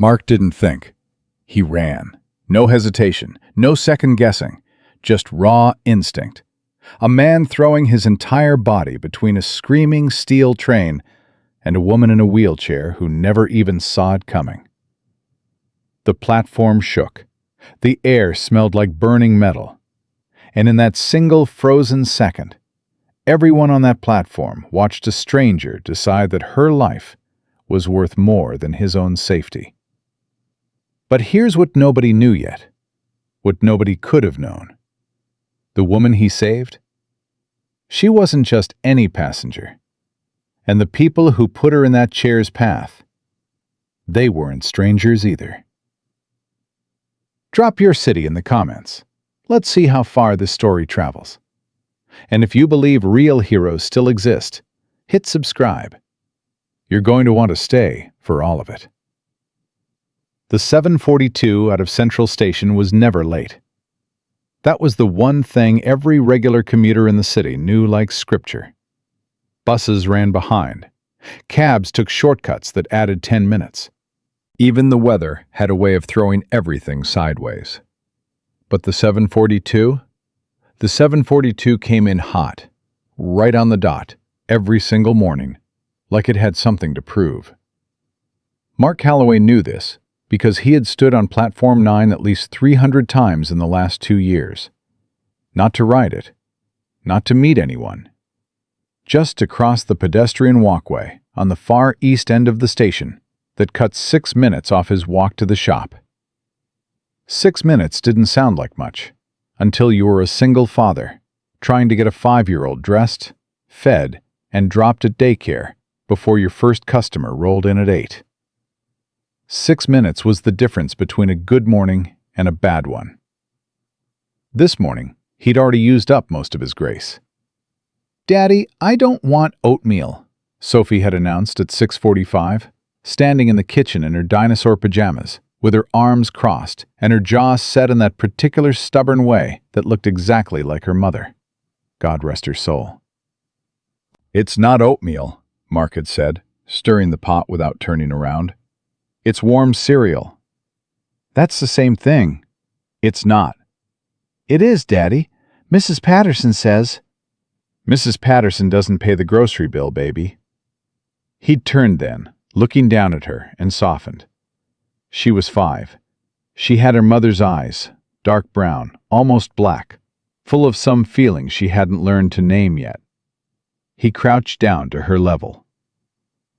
Mark didn't think. He ran. No hesitation, no second guessing, just raw instinct. A man throwing his entire body between a screaming steel train and a woman in a wheelchair who never even saw it coming. The platform shook. The air smelled like burning metal. And in that single frozen second, everyone on that platform watched a stranger decide that her life was worth more than his own safety. But here's what nobody knew yet, what nobody could have known. The woman he saved? She wasn't just any passenger. And the people who put her in that chair's path, they weren't strangers either. Drop your city in the comments. Let's see how far this story travels. And if you believe real heroes still exist, hit subscribe. You're going to want to stay for all of it. The 742 out of Central Station was never late. That was the one thing every regular commuter in the city knew like scripture. Buses ran behind. Cabs took shortcuts that added 10 minutes. Even the weather had a way of throwing everything sideways. But the 742? The 742 came in hot, right on the dot, every single morning, like it had something to prove. Mark Calloway knew this because he had stood on Platform 9 at least 300 times in the last 2 years. Not to ride it, not to meet anyone, just to cross the pedestrian walkway on the far east end of the station that cut 6 minutes off his walk to the shop. 6 minutes didn't sound like much until you were a single father trying to get a 5-year-old dressed, fed, and dropped at daycare before your first customer rolled in at 8. 6 minutes was the difference between a good morning and a bad one. This morning, he'd already used up most of his grace. "Daddy, I don't want oatmeal," Sophie had announced at 6:45, standing in the kitchen in her dinosaur pajamas, with her arms crossed and her jaw set in that particular stubborn way that looked exactly like her mother. God rest her soul. "It's not oatmeal," Mark had said, stirring the pot without turning around. "It's warm cereal." "That's the same thing." "It's not." "It is, Daddy. Mrs. Patterson says—" "Mrs. Patterson doesn't pay the grocery bill, baby." He'd turned then, looking down at her, and softened. She was 5. She had her mother's eyes, dark brown, almost black, full of some feeling she hadn't learned to name yet. He crouched down to her level.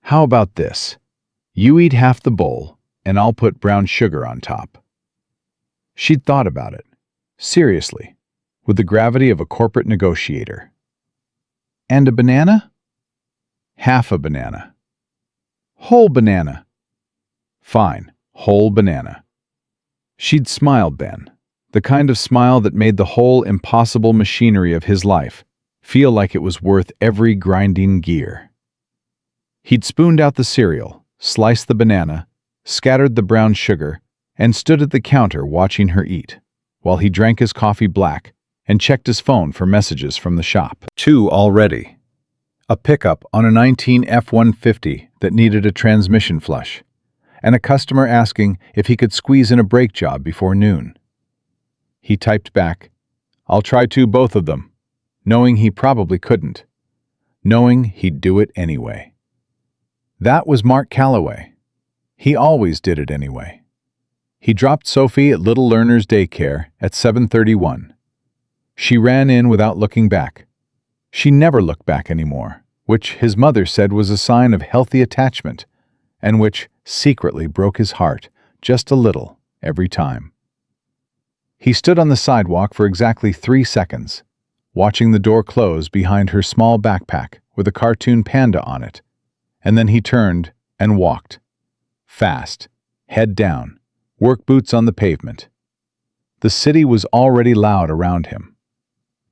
"How about this? You eat half the bowl, and I'll put brown sugar on top." She'd thought about it, seriously, with the gravity of a corporate negotiator. "And a banana?" "Half a banana." "Whole banana." "Fine, whole banana." She'd smiled then, the kind of smile that made the whole impossible machinery of his life feel like it was worth every grinding gear. He'd spooned out the cereal, sliced the banana, scattered the brown sugar, and stood at the counter watching her eat, while he drank his coffee black and checked his phone for messages from the shop. 2 already. A pickup on a 19 F-150 that needed a transmission flush, and a customer asking if he could squeeze in a brake job before noon. He typed back, "I'll try to both of them," knowing he probably couldn't, knowing he'd do it anyway. That was Mark Calloway. He always did it anyway. He dropped Sophie at Little Learner's daycare at 7:31. She ran in without looking back. She never looked back anymore, which his mother said was a sign of healthy attachment, and which secretly broke his heart just a little every time. He stood on the sidewalk for exactly 3 seconds, watching the door close behind her small backpack with a cartoon panda on it, and then he turned and walked. Fast, head down, work boots on the pavement. The city was already loud around him.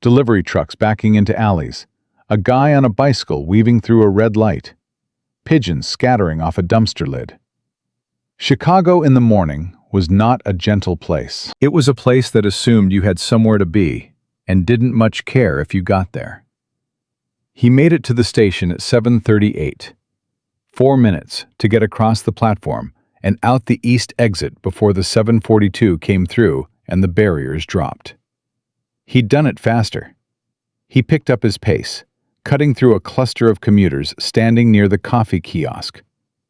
Delivery trucks backing into alleys, a guy on a bicycle weaving through a red light, pigeons scattering off a dumpster lid. Chicago in the morning was not a gentle place. It was a place that assumed you had somewhere to be and didn't much care if you got there. He made it to the station at 7:38. 4 minutes to get across the platform and out the east exit before the 742 came through and the barriers dropped. He'd done it faster. He picked up his pace, cutting through a cluster of commuters standing near the coffee kiosk,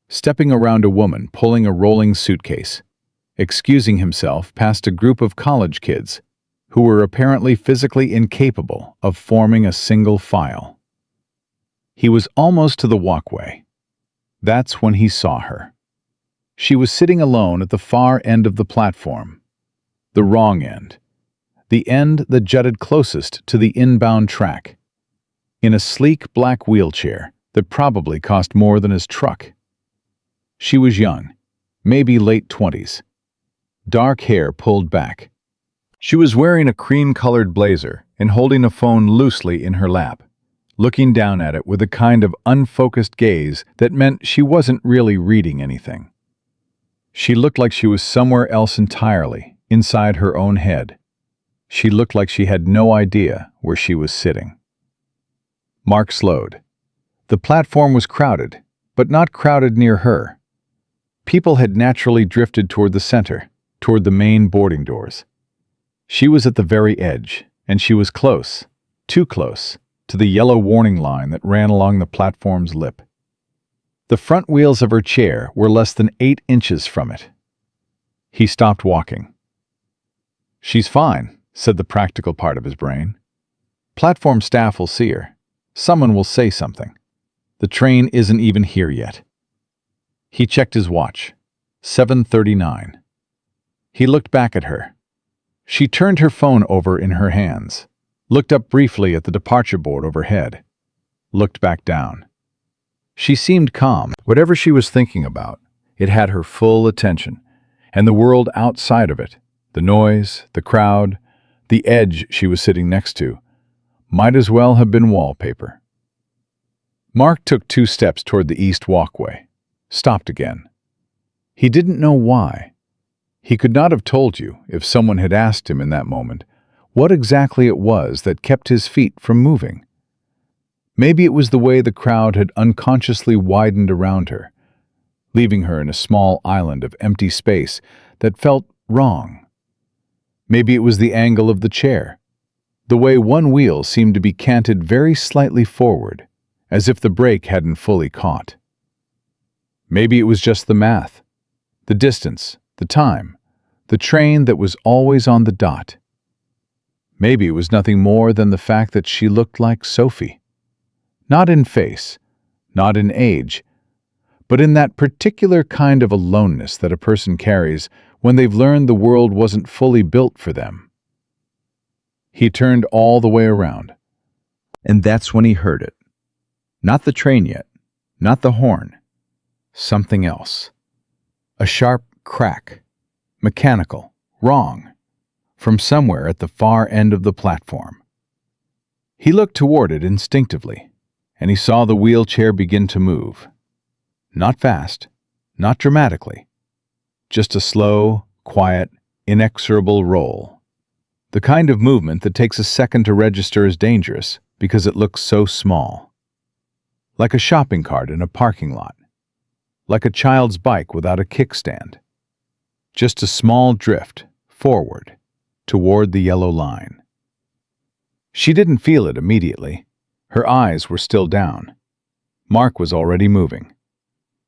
stepping around a woman pulling a rolling suitcase, excusing himself past a group of college kids who were apparently physically incapable of forming a single file. He was almost to the walkway. That's when he saw her. She was sitting alone at the far end of the platform. The wrong end. The end that jutted closest to the inbound track. In a sleek black wheelchair that probably cost more than his truck. She was young, maybe late 20s. Dark hair pulled back. She was wearing a cream-colored blazer and holding a phone loosely in her lap, looking down at it with a kind of unfocused gaze that meant she wasn't really reading anything. She looked like she was somewhere else entirely, inside her own head. She looked like she had no idea where she was sitting. Mark slowed. The platform was crowded, but not crowded near her. People had naturally drifted toward the center, toward the main boarding doors. She was at the very edge, and she was close, too close, to the yellow warning line that ran along the platform's lip. The front wheels of her chair were less than 8 inches from it. He stopped walking. "She's fine," said the practical part of his brain. "Platform staff will see her. Someone will say something. The train isn't even here yet." He checked his watch. 7:39. He looked back at her. She turned her phone over in her hands, looked up briefly at the departure board overhead, looked back down. She seemed calm. Whatever she was thinking about, it had her full attention, and the world outside of it, the noise, the crowd, the edge she was sitting next to, might as well have been wallpaper. Mark took 2 steps toward the east walkway, stopped again. He didn't know why. He could not have told you, if someone had asked him in that moment, what exactly it was that kept his feet from moving. Maybe it was the way the crowd had unconsciously widened around her, leaving her in a small island of empty space that felt wrong. Maybe it was the angle of the chair, the way one wheel seemed to be canted very slightly forward, as if the brake hadn't fully caught. Maybe it was just the math, the distance, the time, the train that was always on the dot. Maybe it was nothing more than the fact that she looked like Sophie. Not in face, not in age, but in that particular kind of aloneness that a person carries when they've learned the world wasn't fully built for them. He turned all the way around, and that's when he heard it. Not the train yet, not the horn. Something else. A sharp crack, mechanical, wrong, from somewhere at the far end of the platform. He looked toward it instinctively, and he saw the wheelchair begin to move. Not fast, not dramatically, just a slow, quiet, inexorable roll. The kind of movement that takes a second to register as dangerous because it looks so small. Like a shopping cart in a parking lot. Like a child's bike without a kickstand. Just a small drift, forward, toward the yellow line. She didn't feel it immediately. Her eyes were still down. Mark was already moving.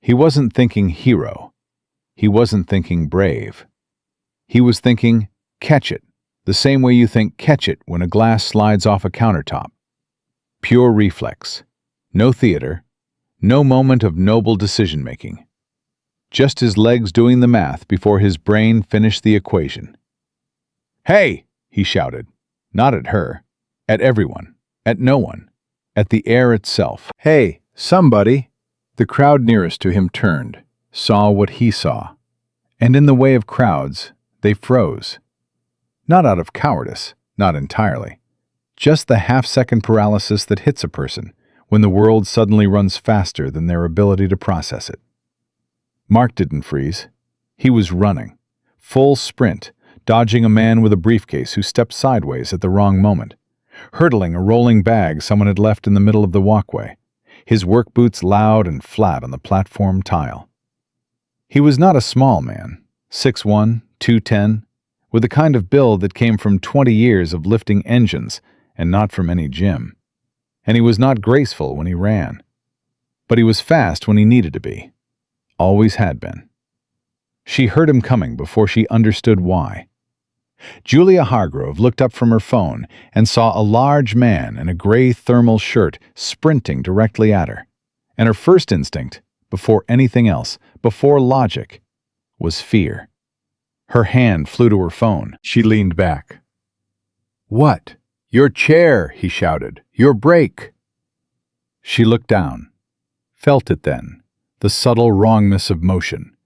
He wasn't thinking hero. He wasn't thinking brave. He was thinking, catch it, the same way you think catch it when a glass slides off a countertop. Pure reflex. No theater. No moment of noble decision-making. Just his legs doing the math before his brain finished the equation. "Hey!" he shouted. Not at her. At everyone. At no one. At the air itself. "Hey, somebody!" The crowd nearest to him turned, saw what he saw. And in the way of crowds, they froze. Not out of cowardice, not entirely. Just the half-second paralysis that hits a person when the world suddenly runs faster than their ability to process it. Mark didn't freeze. He was running. Full sprint, dodging a man with a briefcase who stepped sideways at the wrong moment. Hurdling a rolling bag someone had left in the middle of the walkway. His work boots loud and flat on the platform tile. He was not a small man, 6'1", 210, with the kind of build that came from 20 years of lifting engines and not from any gym. And he was not graceful when he ran. But he was fast when he needed to be. Always had been. She heard him coming before she understood why. Julia Hargrove looked up from her phone and saw a large man in a gray thermal shirt sprinting directly at her. And her first instinct, before anything else, before logic, was fear. Her hand flew to her phone. She leaned back. "What?" "Your chair," he shouted. "Your brake." She looked down. Felt it then, the subtle wrongness of motion.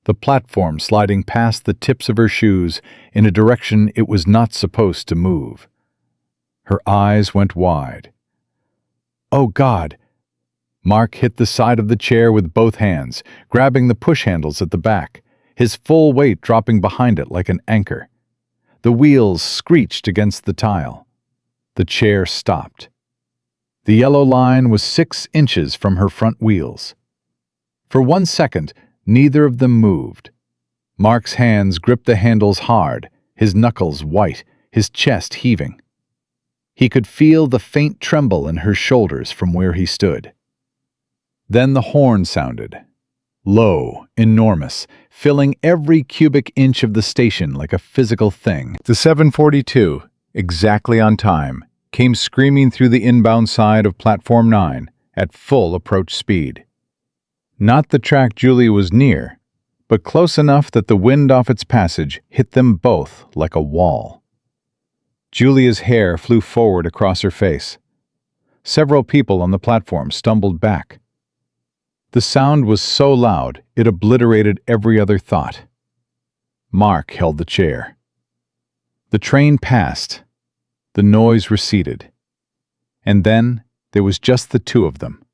The platform sliding past the tips of her shoes in a direction it was not supposed to move. Her eyes went wide. "Oh, God!" Mark hit the side of the chair with both hands, grabbing the push handles at the back, his full weight dropping behind it like an anchor. The wheels screeched against the tile. The chair stopped. The yellow line was 6 inches from her front wheels. For 1 second, neither of them moved. Mark's hands gripped the handles hard, his knuckles white, his chest heaving. He could feel the faint tremble in her shoulders from where he stood. Then the horn sounded. Low, enormous, filling every cubic inch of the station like a physical thing. The 742, exactly on time, came screaming through the inbound side of Platform 9 at full approach speed. Not the track Julia was near, but close enough that the wind off its passage hit them both like a wall. Julia's hair flew forward across her face. Several people on the platform stumbled back. The sound was so loud it obliterated every other thought. Mark held the chair. The train passed. The noise receded. And then there was just the two of them,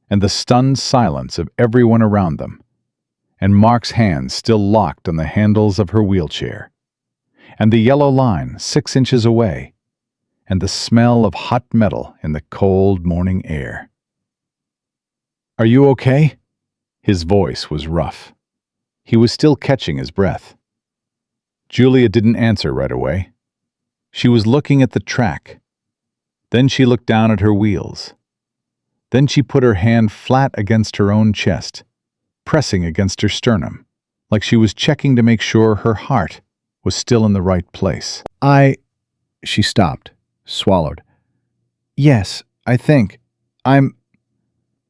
and the stunned silence of everyone around them, and Mark's hands still locked on the handles of her wheelchair, and the yellow line 6 inches away, and the smell of hot metal in the cold morning air. "Are you okay?" His voice was rough. He was still catching his breath. Julia didn't answer right away. She was looking at the track. Then she looked down at her wheels. Then she put her hand flat against her own chest, pressing against her sternum, like she was checking to make sure her heart was still in the right place. She stopped, swallowed. "Yes, I think.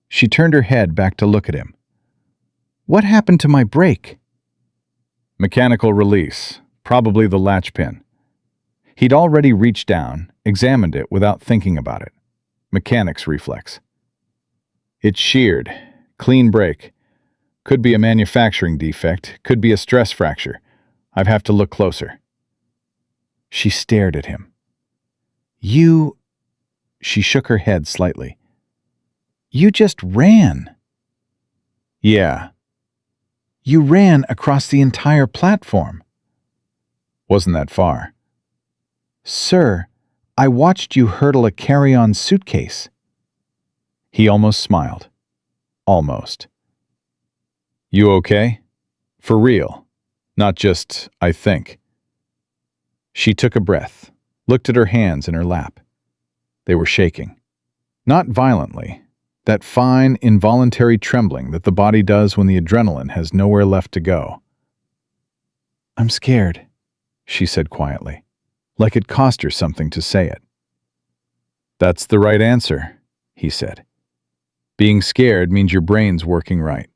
She turned her head back to look at him. "What happened to my brake?" "Mechanical release, probably the latch pin." He'd already reached down, examined it without thinking about it. Mechanic's reflex. "It's sheared. Clean brake. Could be a manufacturing defect, could be a stress fracture. I'd have to look closer." She stared at him. "You..." She shook her head slightly. "You just ran." "Yeah." "You ran across the entire platform." "Wasn't that far." "Sir, I watched you hurdle a carry-on suitcase." He almost smiled. Almost. "You okay? For real? Not just, I think." She took a breath, looked at her hands in her lap. They were shaking. Not violently. That fine, involuntary trembling that the body does when the adrenaline has nowhere left to go. "I'm scared," she said quietly, like it cost her something to say it. "That's the right answer," he said. "Being scared means your brain's working right."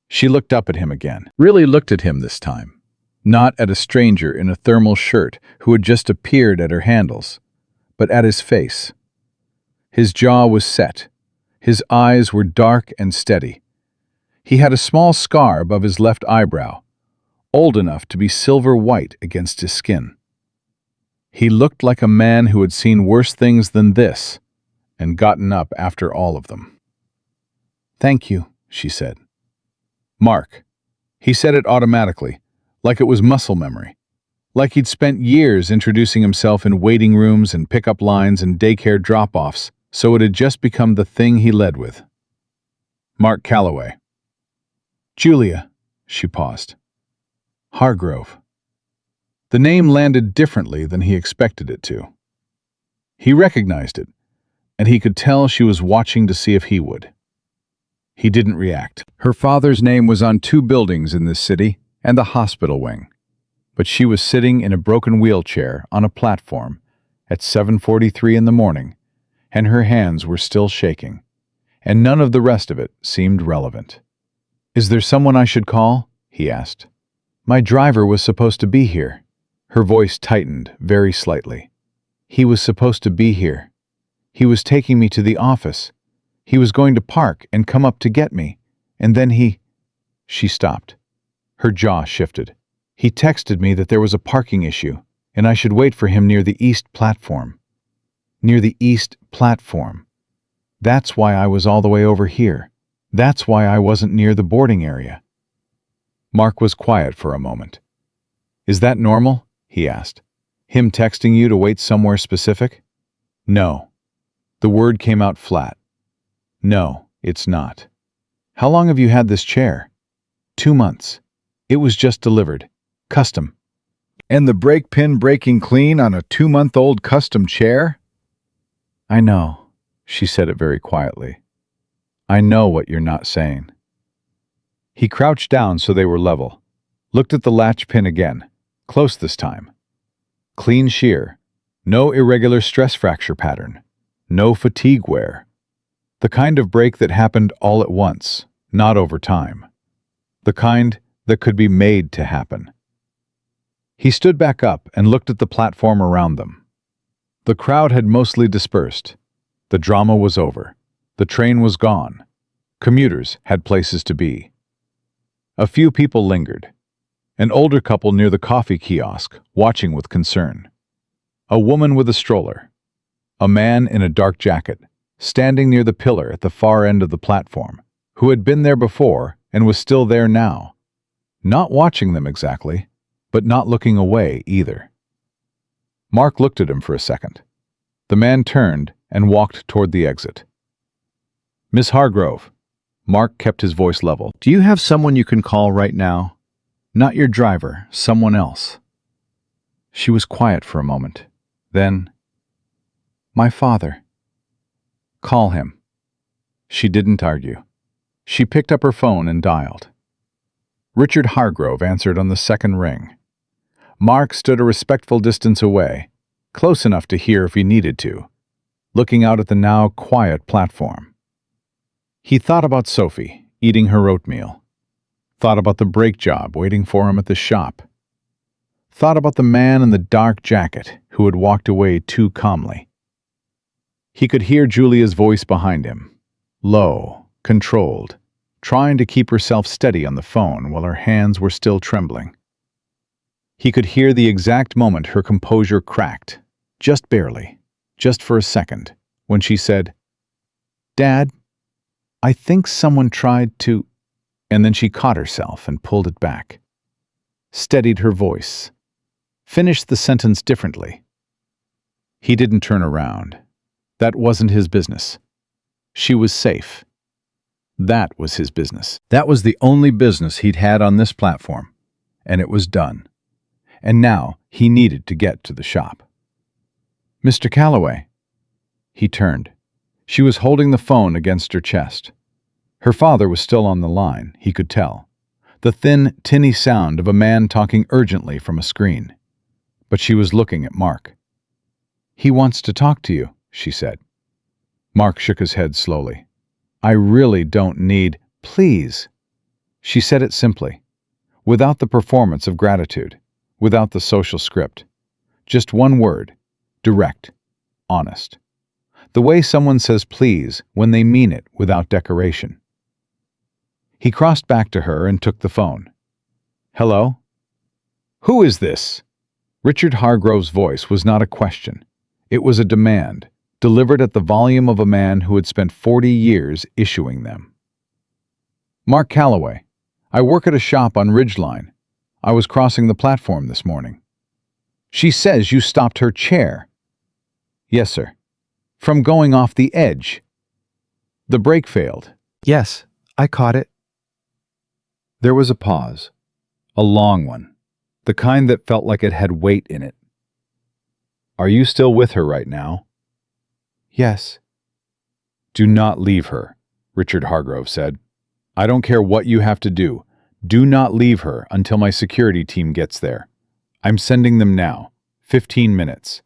She looked up at him again, really looked at him this time, not at a stranger in a thermal shirt who had just appeared at her handles, but at his face. His jaw was set. His eyes were dark and steady. He had a small scar above his left eyebrow, old enough to be silver white against his skin. He looked like a man who had seen worse things than this and gotten up after all of them. "Thank you," she said. "Mark." He said it automatically, like it was muscle memory, like he'd spent years introducing himself in waiting rooms and pickup lines and daycare drop-offs, so it had just become the thing he led with. "Mark Calloway." "Julia," She paused. Hargrove. The name landed differently than he expected it to. He recognized it, and he could tell she was watching to see if he would. He didn't react. Her father's name was on 2 buildings in this city and the hospital wing, but she was sitting in a broken wheelchair on a platform at 7:43 in the morning, and her hands were still shaking, and none of the rest of it seemed relevant. Is there someone I should call? He asked. My driver was supposed to be here. Her voice tightened very slightly. He was supposed to be here. He was taking me to the office. He was going to park and come up to get me, and then he... She stopped. Her jaw shifted. He texted me that there was a parking issue, and I should wait for him near the east platform. Near the east platform. That's why I was all the way over here. That's why I wasn't near the boarding area. Mark was quiet for a moment. Is that normal? He asked. Him texting you to wait somewhere specific? No. The word came out flat. No, it's not. How long have you had this chair? 2 months. It was just delivered. Custom. And the brake pin breaking clean on a 2-month-old custom chair? I know, she said it very quietly. I know what you're not saying. He crouched down so they were level, looked at the latch pin again, close this time. Clean shear, no irregular stress fracture pattern, no fatigue wear. The kind of break that happened all at once, not over time. The kind that could be made to happen. He stood back up and looked at the platform around them. The crowd had mostly dispersed. The drama was over. The train was gone. Commuters had places to be. A few people lingered. An older couple near the coffee kiosk, watching with concern. A woman with a stroller. A man in a dark jacket, standing near the pillar at the far end of the platform, who had been there before and was still there now. Not watching them exactly, but not looking away either. Mark looked at him for a second. The man turned and walked toward the exit. Miss Hargrove. Mark kept his voice level. Do you have someone you can call right now? Not your driver, someone else. She was quiet for a moment. Then, my father. Call him. She didn't argue. She picked up her phone and dialed. Richard Hargrove answered on the second ring. Mark stood a respectful distance away, close enough to hear if he needed to, looking out at the now quiet platform. He thought about Sophie, eating her oatmeal. Thought about the brake job waiting for him at the shop. Thought about the man in the dark jacket who had walked away too calmly. He could hear Julia's voice behind him, low, controlled, trying to keep herself steady on the phone while her hands were still trembling. He could hear the exact moment her composure cracked, just barely, just for a second, when she said, Dad, I think someone tried to... And then she caught herself and pulled it back. Steadied her voice. Finished the sentence differently. He didn't turn around. That wasn't his business. She was safe. That was his business. That was the only business he'd had on this platform, and it was done. And now he needed to get to the shop. Mr. Calloway. He turned. She was holding the phone against her chest. Her father was still on the line, he could tell. The thin, tinny sound of a man talking urgently from a screen. But she was looking at Mark. He wants to talk to you, she said. Mark shook his head slowly. I really don't need... Please. She said it simply, without the performance of gratitude, without the social script. Just one word, direct, honest. The way someone says please when they mean it without decoration. He crossed back to her and took the phone. Hello? Who is this? Richard Hargrove's voice was not a question. It was a demand, delivered at the volume of a man who had spent 40 years issuing them. Mark Calloway. I work at a shop on Ridgeline. I was crossing the platform this morning. She says you stopped her chair. Yes, sir. From going off the edge. The brake failed. Yes, I caught it. There was a pause, a long one, the kind that felt like it had weight in it. Are you still with her right now? Yes. Do not leave her, Richard Hargrove said. I don't care what you have to do. Do not leave her until my security team gets there. I'm sending them now. 15 minutes.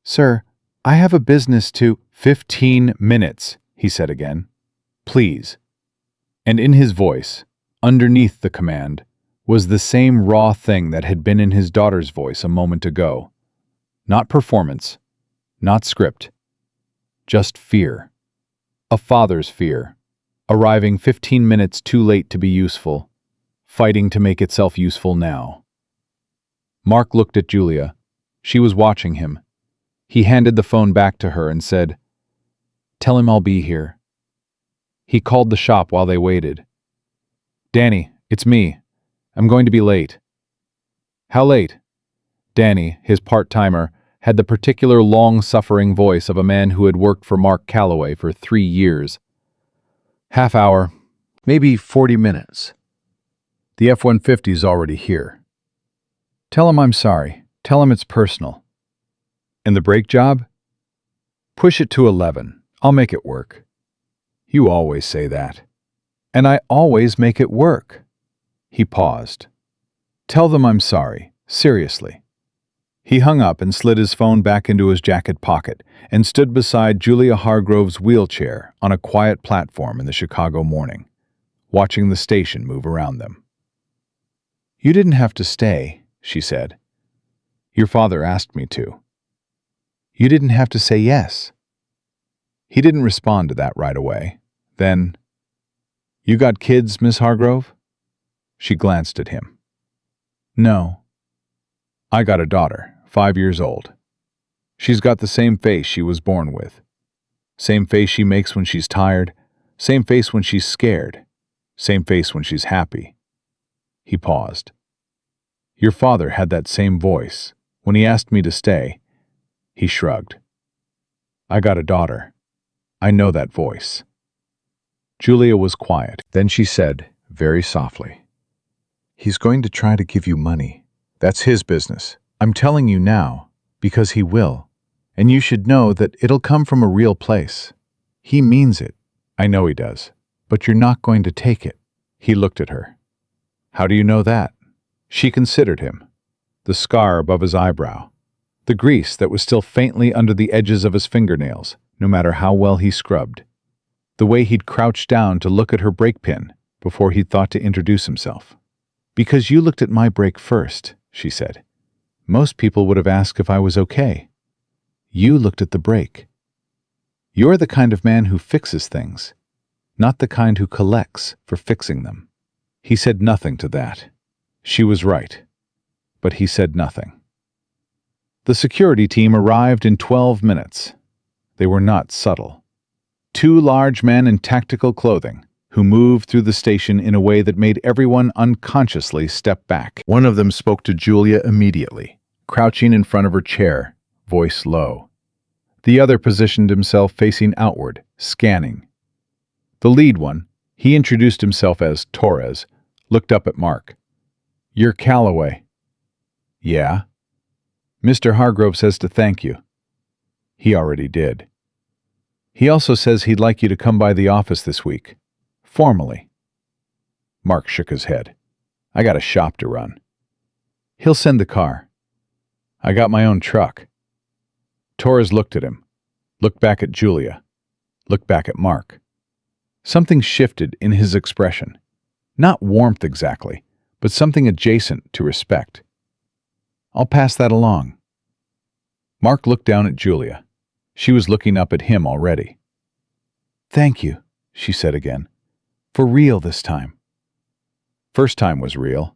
Sir, I have a business to— 15 minutes, he said again. Please. And in his voice, underneath the command, was the same raw thing that had been in his daughter's voice a moment ago. Not performance, not script, just fear. A father's fear, arriving 15 minutes too late to be useful, fighting to make itself useful now. Mark looked at Julia. She was watching him. He handed the phone back to her and said, "Tell him I'll be here." He called the shop while they waited. "Danny, it's me. I'm going to be late." "How late?" Danny, his part-timer, had the particular long-suffering voice of a man who had worked for Mark Calloway for 3 years. "Half hour, maybe 40 minutes. The F-150's already here. Tell him I'm sorry. Tell him it's personal. And the brake job? Push it to 11. I'll make it work." "You always say that." "And I always make it work." He paused. "Tell them I'm sorry. Seriously." He hung up and slid his phone back into his jacket pocket and stood beside Julia Hargrove's wheelchair on a quiet platform in the Chicago morning, watching the station move around them. "You didn't have to stay," she said. "Your father asked me to." "You didn't have to say yes." He didn't respond to that right away. Then, "You got kids, Miss Hargrove?" She glanced at him. "No. I got a daughter, 5 years old. She's got the same face she was born with. Same face she makes when she's tired, same face when she's scared, same face when she's happy." He paused. "Your father had that same voice. When he asked me to stay," he shrugged. "I got a daughter. I know that voice." Julia was quiet. Then she said, very softly, "He's going to try to give you money. That's his business. I'm telling you now, because he will. And you should know that it'll come from a real place. He means it. I know he does. But you're not going to take it." He looked at her. "How do you know that?" She considered him. The scar above his eyebrow. The grease that was still faintly under the edges of his fingernails, no matter how well he scrubbed. The way he'd crouched down to look at her brake pin before he'd thought to introduce himself. "Because you looked at my brake first," she said. "Most people would have asked if I was okay. You looked at the brake. You're the kind of man who fixes things, not the kind who collects for fixing them." He said nothing to that. She was right. But he said nothing. The security team arrived in 12 minutes. They were not subtle. 2 large men in tactical clothing, who moved through the station in a way that made everyone unconsciously step back. One of them spoke to Julia immediately, crouching in front of her chair, voice low. The other positioned himself facing outward, scanning. The lead one, he introduced himself as Torres, looked up at Mark. "You're Calloway." "Yeah." "Mr. Hargrove says to thank you." He already did. "He also says he'd like you to come by the office this week. Formally." Mark shook his head. "I got a shop to run." "He'll send the car." "I got my own truck." Torres looked at him, looked back at Julia, looked back at Mark. Something shifted in his expression. Not warmth exactly, but something adjacent to respect. "I'll pass that along." Mark looked down at Julia. She was looking up at him already. "Thank you," she said again. "For real this time." First time was real.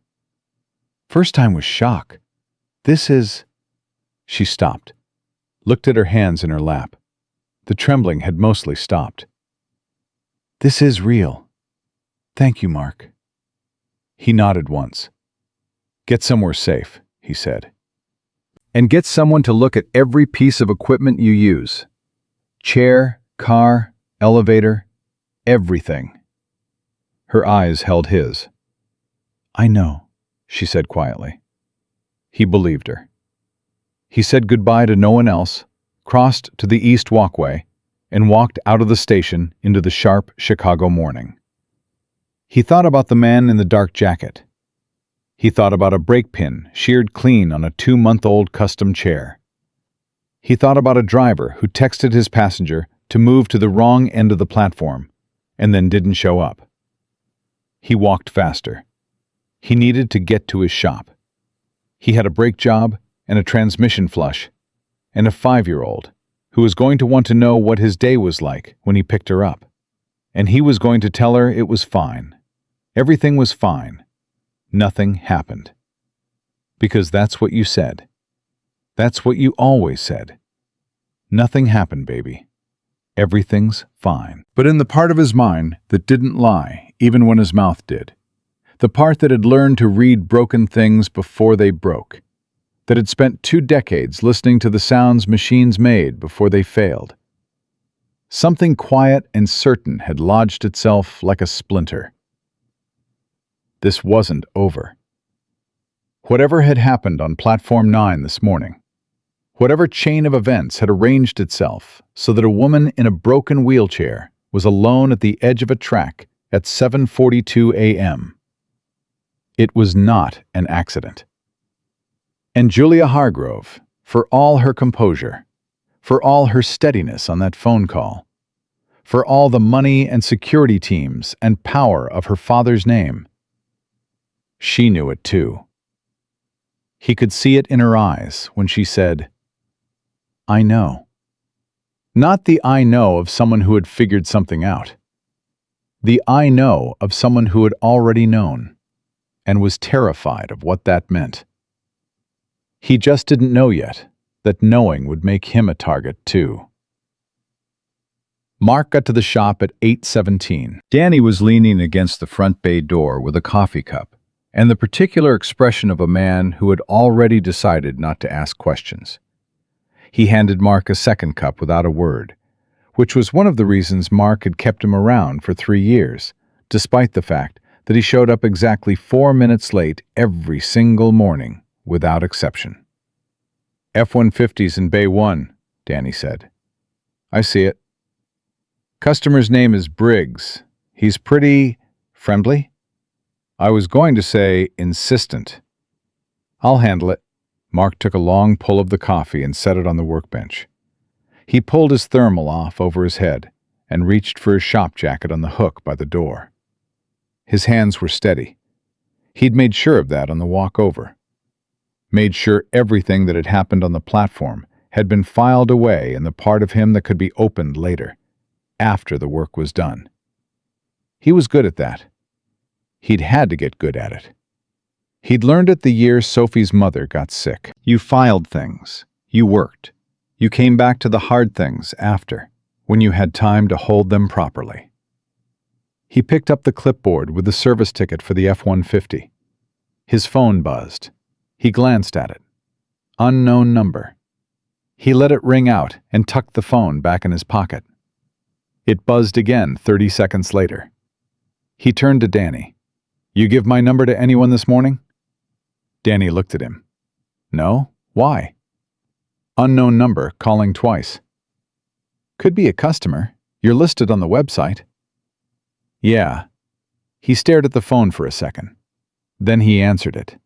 First time was shock. This is— She stopped, looked at her hands in her lap. The trembling had mostly stopped. "This is real. Thank you, Mark." He nodded once. "Get somewhere safe," he said. "And get someone to look at every piece of equipment you use. Chair, car, elevator, everything." Her eyes held his. "I know," she said quietly. He believed her. He said goodbye to no one else, crossed to the east walkway, and walked out of the station into the sharp Chicago morning. He thought about the man in the dark jacket. He thought about a brake pin sheared clean on a 2-month-old custom chair. He thought about a driver who texted his passenger to move to the wrong end of the platform and then didn't show up. He walked faster. He needed to get to his shop. He had a brake job and a transmission flush, and a 5-year-old who was going to want to know what his day was like when he picked her up. And he was going to tell her it was fine. Everything was fine. Nothing happened. Because that's what you said. That's what you always said. Nothing happened, baby. Everything's fine. But in the part of his mind that didn't lie, even when his mouth did, the part that had learned to read broken things before they broke, that had spent 2 decades listening to the sounds machines made before they failed, something quiet and certain had lodged itself like a splinter. This wasn't over. Whatever had happened on Platform 9 this morning, whatever chain of events had arranged itself so that a woman in a broken wheelchair was alone at the edge of a track at 7:42 a.m., it was not an accident. And Julia Hargrove, for all her composure, for all her steadiness on that phone call, for all the money and security teams and power of her father's name, she knew it too. He could see it in her eyes when she said, "I know." Not the "I know" of someone who had figured something out. The "I know" of someone who had already known and was terrified of what that meant. He just didn't know yet that knowing would make him a target too. Mark got to the shop at 8:17. Danny was leaning against the front bay door with a coffee cup and the particular expression of a man who had already decided not to ask questions. He handed Mark a second cup without a word, which was one of the reasons Mark had kept him around for 3 years, despite the fact that he showed up exactly 4 minutes late every single morning, without exception. "F-150's in Bay 1, Danny said. "I see it." "Customer's name is Briggs. He's pretty friendly? I was going to say insistent." "I'll handle it." Mark took a long pull of the coffee and set it on the workbench. He pulled his thermal off over his head and reached for his shop jacket on the hook by the door. His hands were steady. He'd made sure of that on the walk over. Made sure everything that had happened on the platform had been filed away in the part of him that could be opened later, after the work was done. He was good at that. He'd had to get good at it. He'd learned it the year Sophie's mother got sick. You filed things. You worked. You came back to the hard things after, when you had time to hold them properly. He picked up the clipboard with the service ticket for the F-150. His phone buzzed. He glanced at it. Unknown number. He let it ring out and tucked the phone back in his pocket. It buzzed again 30 seconds later. He turned to Danny. "You give my number to anyone this morning?" Danny looked at him. "No? Why?" "Unknown number, calling twice." "Could be a customer. You're listed on the website." "Yeah." He stared at the phone for a second. Then he answered it.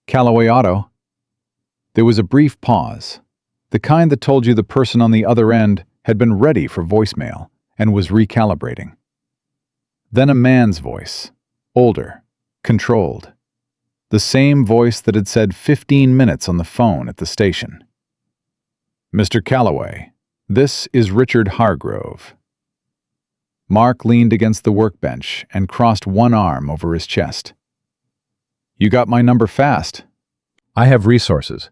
"Calloway Auto." There was a brief pause, the kind that told you the person on the other end had been ready for voicemail and was recalibrating. Then a man's voice, older, controlled. The same voice that had said 15 minutes on the phone at the station. "Mr. Calloway, this is Richard Hargrove." Mark leaned against the workbench and crossed one arm over his chest. "You got my number fast. I have resources."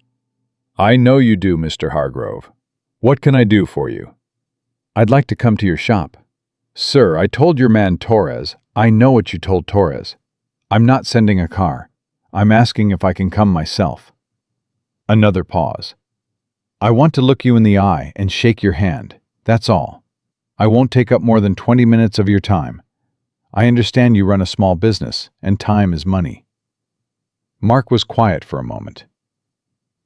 "I know you do, Mr. Hargrove. What can I do for you?" "I'd like to come to your shop." "Sir, I told your man Torres. I know what you told Torres. I'm not sending a car. I'm asking if I can come myself." Another pause. "I want to look you in the eye and shake your hand. That's all. I won't take up more than 20 minutes of your time. I understand you run a small business, and time is money." Mark was quiet for a moment.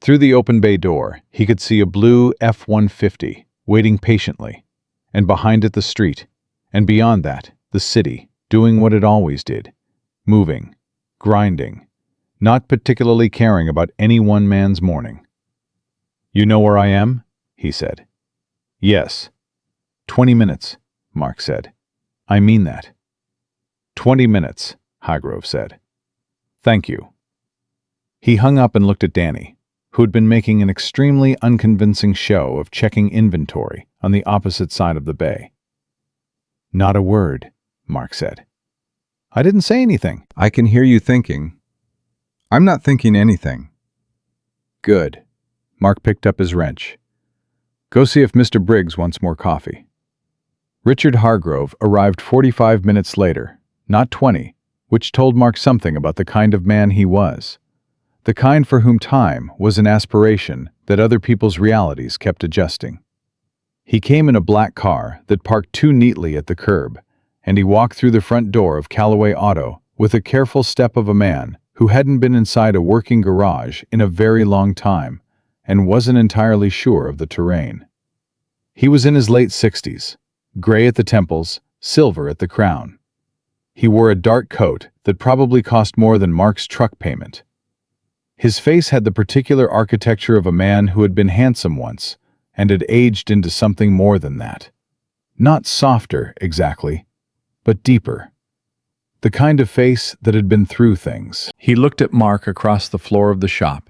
Through the open bay door, he could see a blue F-150 waiting patiently, and behind it the street, and beyond that, the city, doing what it always did, moving, grinding, not particularly caring about any one man's morning. "You know where I am?" he said. "Yes." 20 minutes, Mark said. "I mean that." 20 minutes, Hargrove said. "Thank you." He hung up and looked at Danny, who had been making an extremely unconvincing show of checking inventory on the opposite side of the bay. "Not a word," Mark said. "I didn't say anything." "I can hear you thinking." "I'm not thinking anything." "Good." Mark picked up his wrench. "Go see if Mr. Briggs wants more coffee." Richard Hargrove arrived 45 minutes later, not 20, which told Mark something about the kind of man he was. The kind for whom time was an aspiration that other people's realities kept adjusting. He came in a black car that parked too neatly at the curb, and he walked through the front door of Calloway Auto with the careful step of a man who hadn't been inside a working garage in a very long time and wasn't entirely sure of the terrain. He was in his late 60s, gray at the temples, silver at the crown. He wore a dark coat that probably cost more than Mark's truck payment. His face had the particular architecture of a man who had been handsome once and had aged into something more than that. Not softer, exactly, but deeper. The kind of face that had been through things. He looked at Mark across the floor of the shop,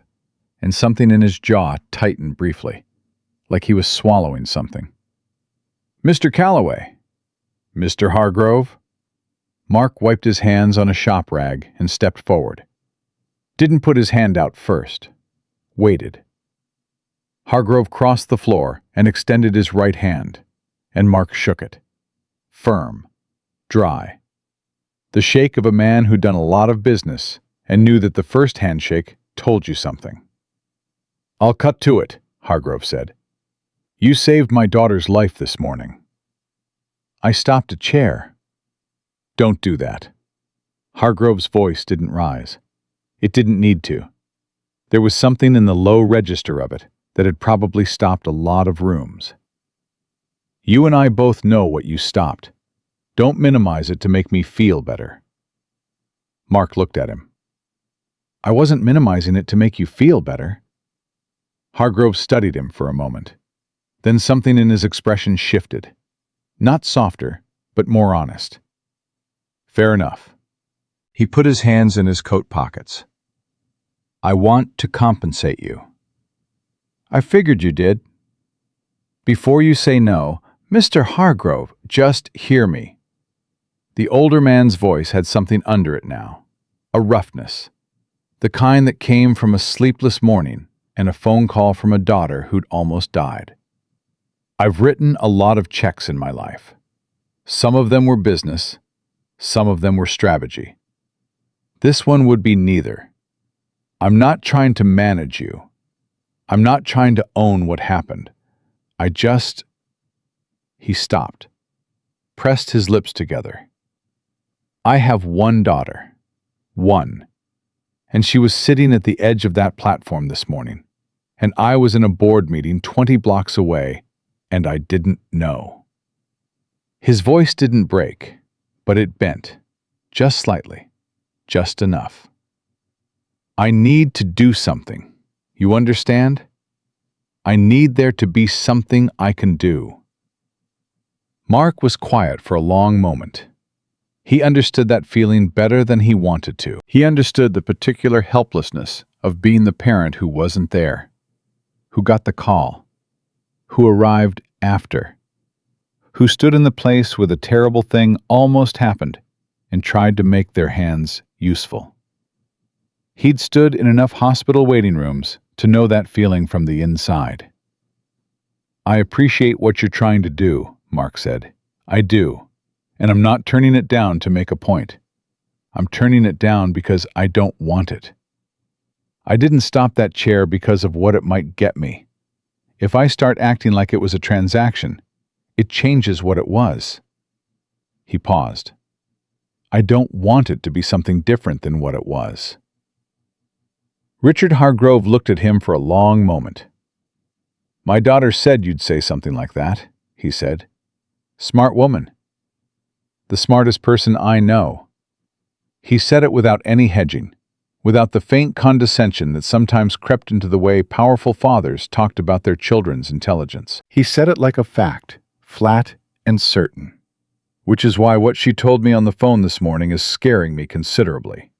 and something in his jaw tightened briefly, like he was swallowing something. "Mr. Calloway." "Mr. Hargrove?" Mark wiped his hands on a shop rag and stepped forward. Didn't put his hand out first. Waited. Hargrove crossed the floor and extended his right hand, and Mark shook it. Firm. Dry. The shake of a man who'd done a lot of business and knew that the first handshake told you something. "I'll cut to it," Hargrove said. "You saved my daughter's life this morning." "I stopped a chair." "Don't do that." Hargrove's voice didn't rise. It didn't need to. There was something in the low register of it that had probably stopped a lot of rooms. "You and I both know what you stopped. Don't minimize it to make me feel better." Mark looked at him. "I wasn't minimizing it to make you feel better." Hargrove studied him for a moment. Then something in his expression shifted. Not softer, but more honest. "Fair enough." He put his hands in his coat pockets. "I want to compensate you." "I figured you did." "Before you say no, Mr. Hargrove, just hear me." The older man's voice had something under it now. A roughness. The kind that came from a sleepless morning and a phone call from a daughter who'd almost died. "I've written a lot of checks in my life. Some of them were business. Some of them were strategy. This one would be neither. I'm not trying to manage you. I'm not trying to own what happened. I just..." He stopped, pressed his lips together. "I have one daughter. One. And she was sitting at the edge of that platform this morning, and I was in a board meeting 20 blocks away, and I didn't know." His voice didn't break, but it bent, just slightly, just enough. "I need to do something. You understand? I need there to be something I can do." Mark was quiet for a long moment. He understood that feeling better than he wanted to. He understood the particular helplessness of being the parent who wasn't there, who got the call, who arrived after, who stood in the place where the terrible thing almost happened and tried to make their hands useful. He'd stood in enough hospital waiting rooms to know that feeling from the inside. "I appreciate what you're trying to do," Mark said. "I do. And I'm not turning it down to make a point. I'm turning it down because I don't want it. I didn't stop that chair because of what it might get me. If I start acting like it was a transaction, it changes what it was." He paused. "I don't want it to be something different than what it was." Richard Hargrove looked at him for a long moment. "My daughter said you'd say something like that," he said. "Smart woman. The smartest person I know." He said it without any hedging, without the faint condescension that sometimes crept into the way powerful fathers talked about their children's intelligence. He said it like a fact, flat and certain. "Which is why what she told me on the phone this morning is scaring me considerably."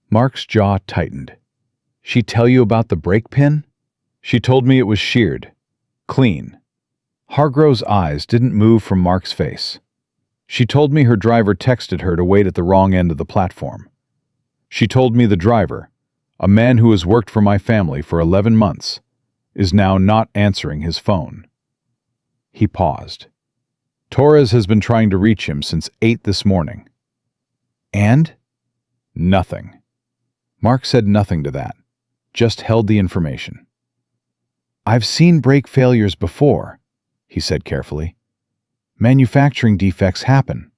Mark's jaw tightened. "She tell you about the brake pin?" "She told me it was sheared. Clean." Hargrove's eyes didn't move from Mark's face. "She told me her driver texted her to wait at the wrong end of the platform. She told me the driver, a man who has worked for my family for 11 months, is now not answering his phone." He paused. "Torres has been trying to reach him since 8 this morning." "And?" "Nothing." Mark said nothing to that, just held the information. "I've seen brake failures before," he said carefully. "Manufacturing defects happen."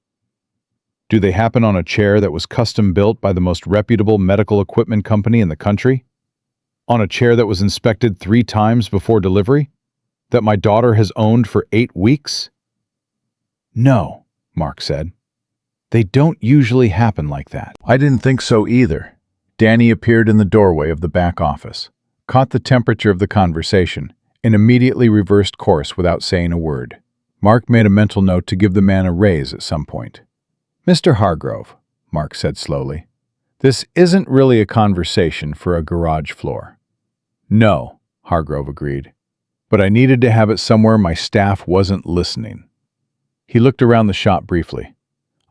"Do they happen on a chair that was custom built by the most reputable medical equipment company in the country? On a chair that was inspected 3 times before delivery? That my daughter has owned for 8 weeks?" "No," Mark said. "They don't usually happen like that." "I didn't think so either." Danny appeared in the doorway of the back office, caught the temperature of the conversation, and immediately reversed course without saying a word. Mark made a mental note to give the man a raise at some point. "Mr. Hargrove," Mark said slowly, "this isn't really a conversation for a garage floor." "No," Hargrove agreed, "but I needed to have it somewhere my staff wasn't listening." He looked around the shop briefly.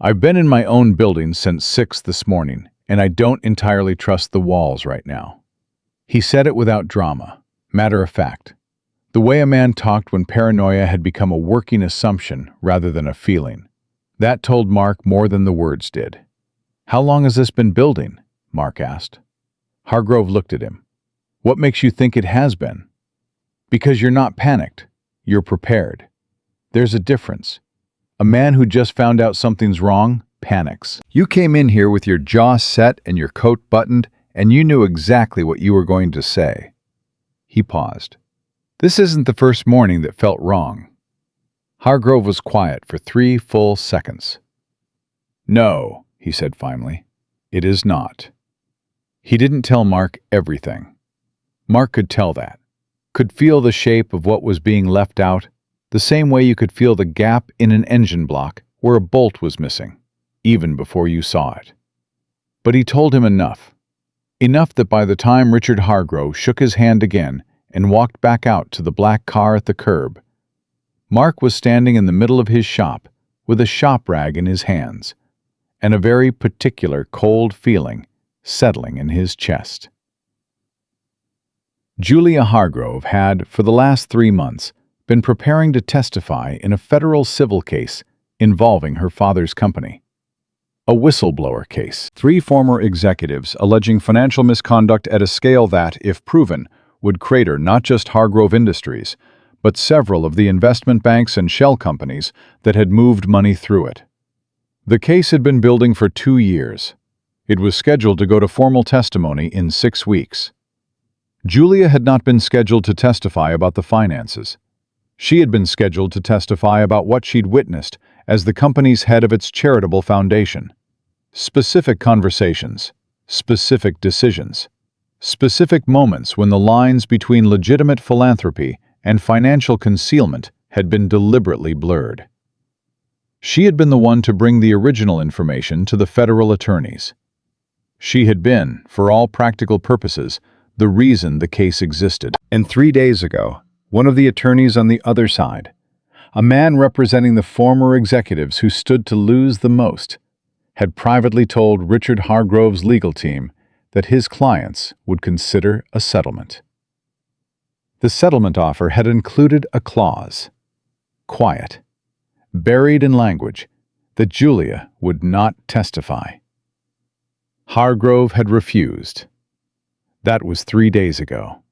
"I've been in my own building since 6 this morning, and I don't entirely trust the walls right now." He said it without drama, matter of fact, the way a man talked when paranoia had become a working assumption rather than a feeling. That told Mark more than the words did. "How long has this been building?" Mark asked. Hargrove looked at him. "What makes you think it has been?" "Because you're not panicked. You're prepared. There's a difference. A man who just found out something's wrong panics. You came in here with your jaw set and your coat buttoned, and you knew exactly what you were going to say." He paused. "This isn't the first morning that felt wrong." Hargrove was quiet for 3 full seconds. "No," he said finally, "it is not." He didn't tell Mark everything. Mark could tell that, could feel the shape of what was being left out, the same way you could feel the gap in an engine block where a bolt was missing, even before you saw it. But he told him enough. Enough that by the time Richard Hargrove shook his hand again and walked back out to the black car at the curb, Mark was standing in the middle of his shop with a shop rag in his hands, and a very particular cold feeling settling in his chest. Julia Hargrove had, for the last 3 months, been preparing to testify in a federal civil case involving her father's company. A whistleblower case. 3 former executives alleging financial misconduct at a scale that, if proven, would crater not just Hargrove Industries, but several of the investment banks and shell companies that had moved money through it. The case had been building for 2 years. It was scheduled to go to formal testimony in 6 weeks. Julia had not been scheduled to testify about the finances. She had been scheduled to testify about what she'd witnessed as the company's head of its charitable foundation. Specific conversations, specific decisions, specific moments when the lines between legitimate philanthropy and financial concealment had been deliberately blurred. She had been the one to bring the original information to the federal attorneys. She had been, for all practical purposes, the reason the case existed. And 3 days ago, one of the attorneys on the other side, a man representing the former executives who stood to lose the most, had privately told Richard Hargrove's legal team that his clients would consider a settlement. The settlement offer had included a clause, quiet, buried in language, that Julia would not testify. Hargrove had refused. That was 3 days ago.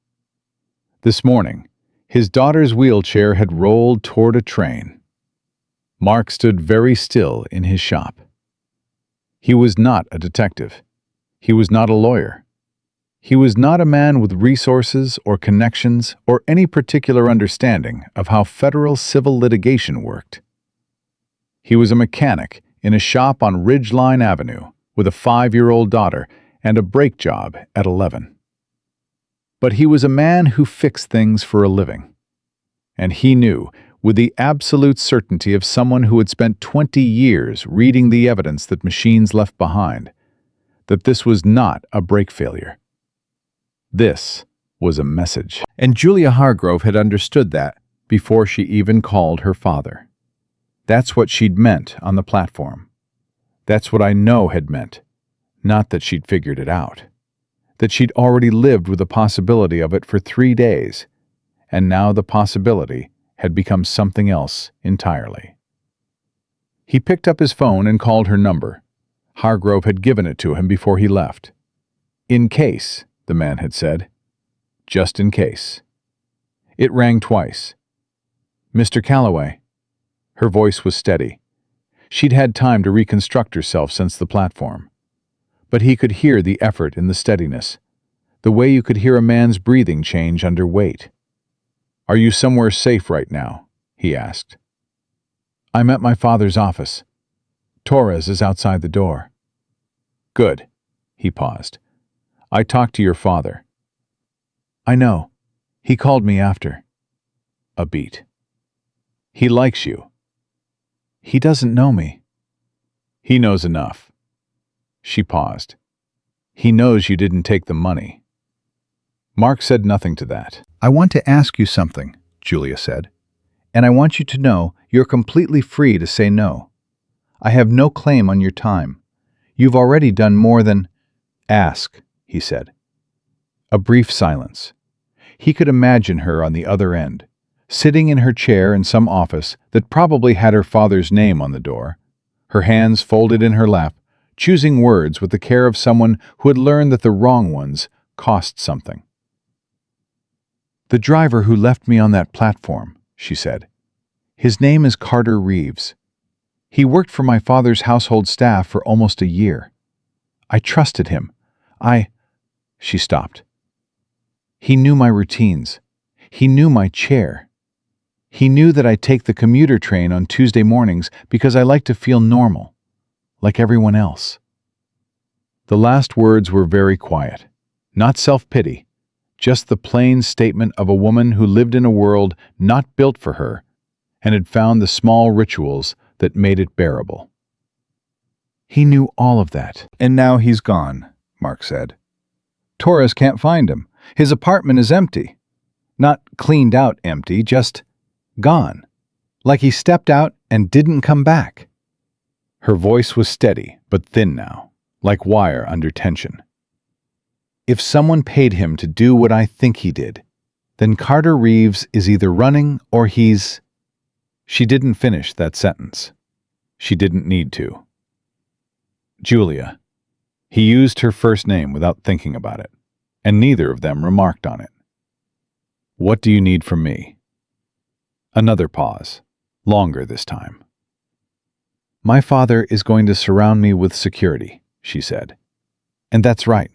This morning, his daughter's wheelchair had rolled toward a train. Mark stood very still in his shop. He was not a detective. He was not a lawyer. He was not a man with resources or connections or any particular understanding of how federal civil litigation worked. He was a mechanic in a shop on Ridgeline Avenue with a 5-year-old daughter and a brake job at 11. But he was a man who fixed things for a living. And he knew, with the absolute certainty of someone who had spent 20 years reading the evidence that machines left behind, that this was not a brake failure. This was a message. And Julia Hargrove had understood that before she even called her father. That's what she'd meant on the platform. That's what I know had meant. Not that she'd figured it out. That she'd already lived with the possibility of it for 3 days, and now the possibility had become something else entirely. He picked up his phone and called her number. Hargrove had given it to him before he left. In case, the man had said. Just in case. It rang twice. Mr. Calloway. Her voice was steady. She'd had time to reconstruct herself since the platform. But he could hear the effort in the steadiness, the way you could hear a man's breathing change under weight. Are you somewhere safe right now? He asked. I'm at my father's office. Torres is outside the door. Good. He paused. I talked to your father. I know. He called me after. A beat. He likes you. He doesn't know me. He knows enough. She paused. He knows you didn't take the money. Mark said nothing to that. I want to ask you something, Julia said, and I want you to know you're completely free to say no. I have no claim on your time. You've already done more than ask, he said. A brief silence. He could imagine her on the other end, sitting in her chair in some office that probably had her father's name on the door, her hands folded in her lap, choosing words with the care of someone who had learned that the wrong ones cost something. The driver who left me on that platform, she said. His name is Carter Reeves. He worked for my father's household staff for almost a year. I trusted him. She stopped. He knew my routines. He knew my chair. He knew that I take the commuter train on Tuesday mornings because I like to feel normal, like everyone else. The last words were very quiet, not self-pity, just the plain statement of a woman who lived in a world not built for her and had found the small rituals that made it bearable. He knew all of that. And now he's gone, Mark said. Torres can't find him. His apartment is empty. Not cleaned out empty, just gone. Like he stepped out and didn't come back. Her voice was steady, but thin now, like wire under tension. If someone paid him to do what I think he did, then Carter Reeves is either running or he's... She didn't finish that sentence. She didn't need to. Julia. He used her first name without thinking about it, and neither of them remarked on it. What do you need from me? Another pause, longer this time. My father is going to surround me with security, she said. And that's right.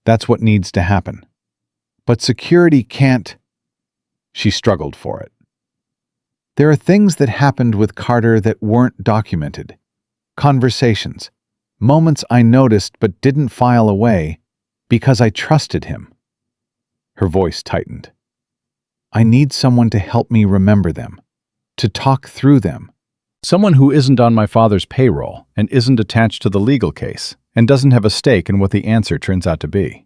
That's what needs to happen. But security can't... She struggled for it. There are things that happened with Carter that weren't documented. Conversations. Moments I noticed but didn't file away because I trusted him. Her voice tightened. I need someone to help me remember them, to talk through them. Someone who isn't on my father's payroll and isn't attached to the legal case and doesn't have a stake in what the answer turns out to be.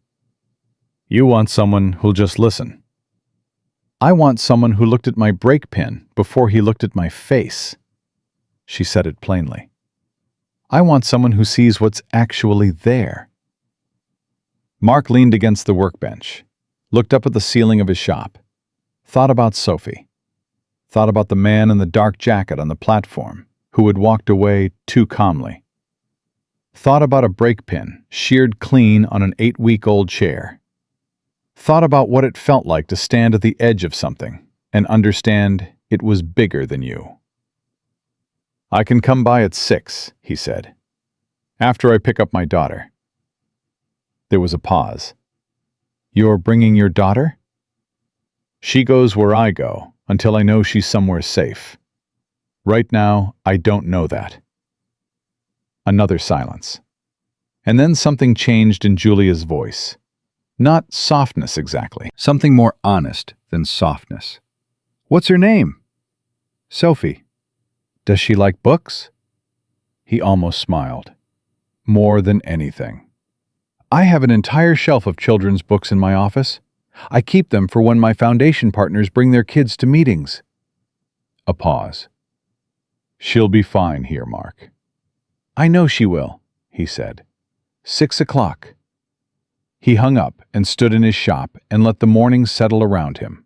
You want someone who'll just listen. I want someone who looked at my brake pin before he looked at my face. She said it plainly. I want someone who sees what's actually there. Mark leaned against the workbench, looked up at the ceiling of his shop, thought about Sophie, thought about the man in the dark jacket on the platform who had walked away too calmly, thought about a brake pin sheared clean on an 8-week-old chair, thought about what it felt like to stand at the edge of something and understand it was bigger than you. I can come by at 6, he said, after I pick up my daughter. There was a pause. You're bringing your daughter? She goes where I go, until I know she's somewhere safe. Right now, I don't know that. Another silence. And then something changed in Julia's voice. Not softness exactly. Something more honest than softness. What's her name? Sophie. Does she like books? He almost smiled. More than anything. I have an entire shelf of children's books in my office. I keep them for when my foundation partners bring their kids to meetings. A pause. She'll be fine here, Mark. I know she will, he said. 6 o'clock. He hung up and stood in his shop and let the morning settle around him.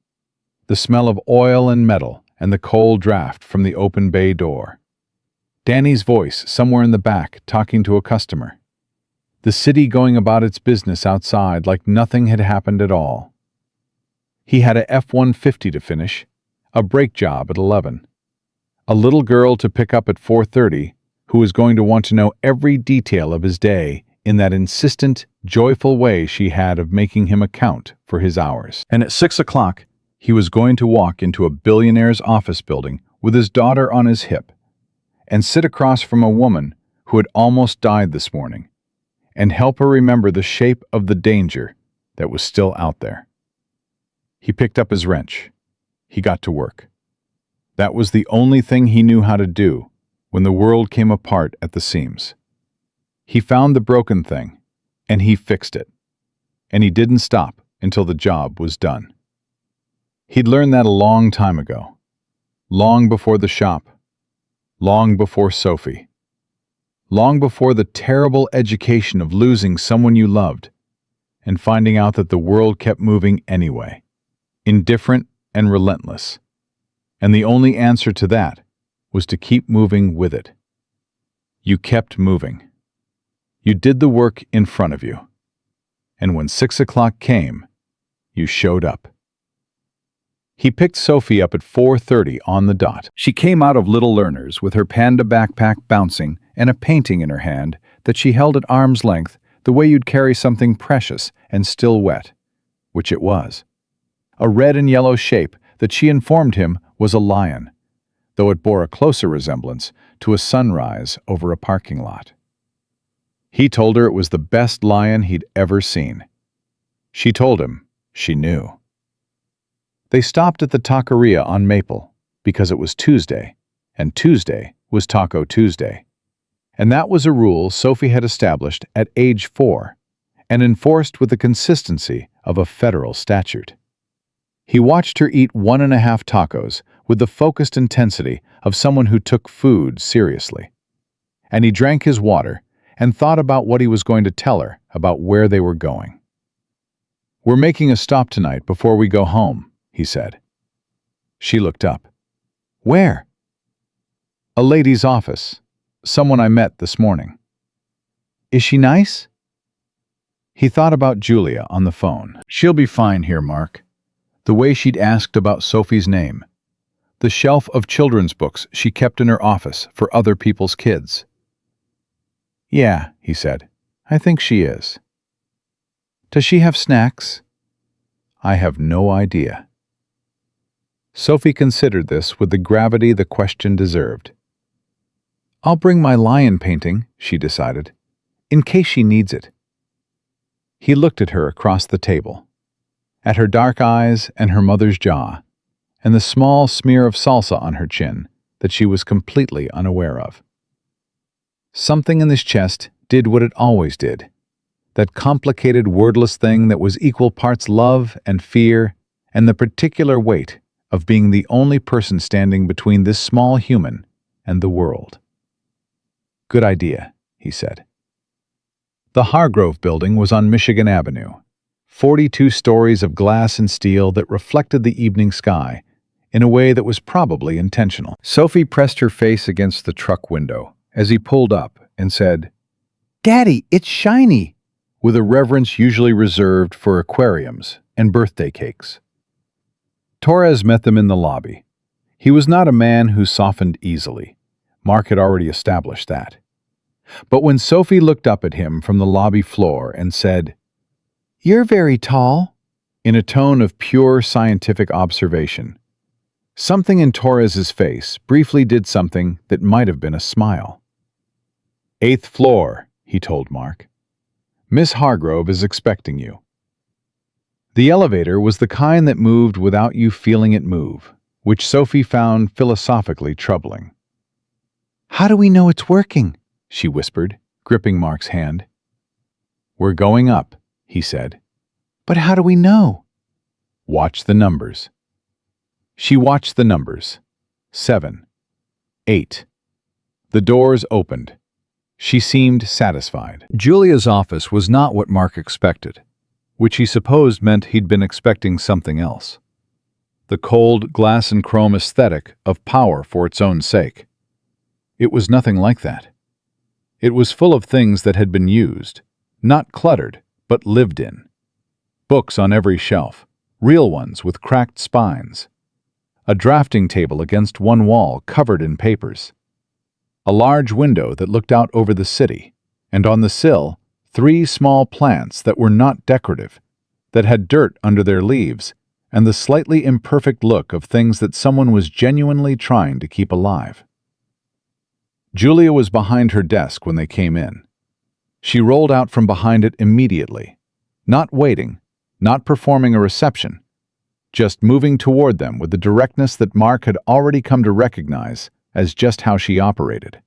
The smell of oil and metal and the cold draft from the open bay door. Danny's voice somewhere in the back talking to a customer. The city going about its business outside like nothing had happened at all. He had a F-150 to finish, a brake job at 11, a little girl to pick up at 4:30 who was going to want to know every detail of his day in that insistent, joyful way she had of making him account for his hours. And at 6 o'clock, he was going to walk into a billionaire's office building with his daughter on his hip and sit across from a woman who had almost died this morning and help her remember the shape of the danger that was still out there. He picked up his wrench. He got to work. That was the only thing he knew how to do when the world came apart at the seams. He found the broken thing, and he fixed it. And he didn't stop until the job was done. He'd learned that a long time ago. Long before the shop. Long before Sophie. Long before the terrible education of losing someone you loved and finding out that the world kept moving anyway. Indifferent and relentless. And the only answer to that was to keep moving with it. You kept moving. You did the work in front of you. And when 6 o'clock came, you showed up. He picked Sophie up at 4:30 on the dot. She came out of Little Learners with her panda backpack bouncing and a painting in her hand that she held at arm's length the way you'd carry something precious and still wet, which it was. A red and yellow shape that she informed him was a lion, though it bore a closer resemblance to a sunrise over a parking lot. He told her it was the best lion he'd ever seen. She told him she knew. They stopped at the taqueria on Maple because it was Tuesday, and Tuesday was Taco Tuesday. And that was a rule Sophie had established at age 4 and enforced with the consistency of a federal statute. He watched her eat 1.5 tacos with the focused intensity of someone who took food seriously. And he drank his water and thought about what he was going to tell her about where they were going. "We're making a stop tonight before we go home," he said. She looked up. "Where?" "A lady's office. Someone I met this morning." "Is she nice?" He thought about Julia on the phone. She'll be fine here, Mark. The way she'd asked about Sophie's name. The shelf of children's books she kept in her office for other people's kids. "Yeah," he said. "I think she is." "Does she have snacks?" "I have no idea." Sophie considered this with the gravity the question deserved. "I'll bring my lion painting," she decided, "in case she needs it." He looked at her across the table, at her dark eyes and her mother's jaw, and the small smear of salsa on her chin that she was completely unaware of. Something in this chest did what it always did, that complicated wordless thing that was equal parts love and fear and the particular weight of being the only person standing between this small human and the world. "Good idea," he said. The Hargrove building was on Michigan Avenue, 42 stories of glass and steel that reflected the evening sky in a way that was probably intentional. Sophie pressed her face against the truck window as he pulled up and said, "Daddy, it's shiny," with a reverence usually reserved for aquariums and birthday cakes. Torres met them in the lobby. He was not a man who softened easily. Mark had already established that. But when Sophie looked up at him from the lobby floor and said, "You're very tall," in a tone of pure scientific observation. Something in Torres's face briefly did something that might have been a smile. "8th floor," he told Mark. "Miss Hargrove is expecting you." The elevator was the kind that moved without you feeling it move, which Sophie found philosophically troubling. "How do we know it's working?" she whispered, gripping Mark's hand. "We're going up," he said. "But how do we know?" "Watch the numbers." She watched the numbers. 7. 8. The doors opened. She seemed satisfied. Julia's office was not what Mark expected, which he supposed meant he'd been expecting something else. The cold glass and chrome aesthetic of power for its own sake. It was nothing like that. It was full of things that had been used, not cluttered, but lived in. Books on every shelf, real ones with cracked spines. A drafting table against one wall covered in papers. A large window that looked out over the city, and on the sill, 3 small plants that were not decorative, that had dirt under their leaves, and the slightly imperfect look of things that someone was genuinely trying to keep alive. Julia was behind her desk when they came in. She rolled out from behind it immediately, not waiting, not performing a reception, just moving toward them with the directness that Mark had already come to recognize as just how she operated.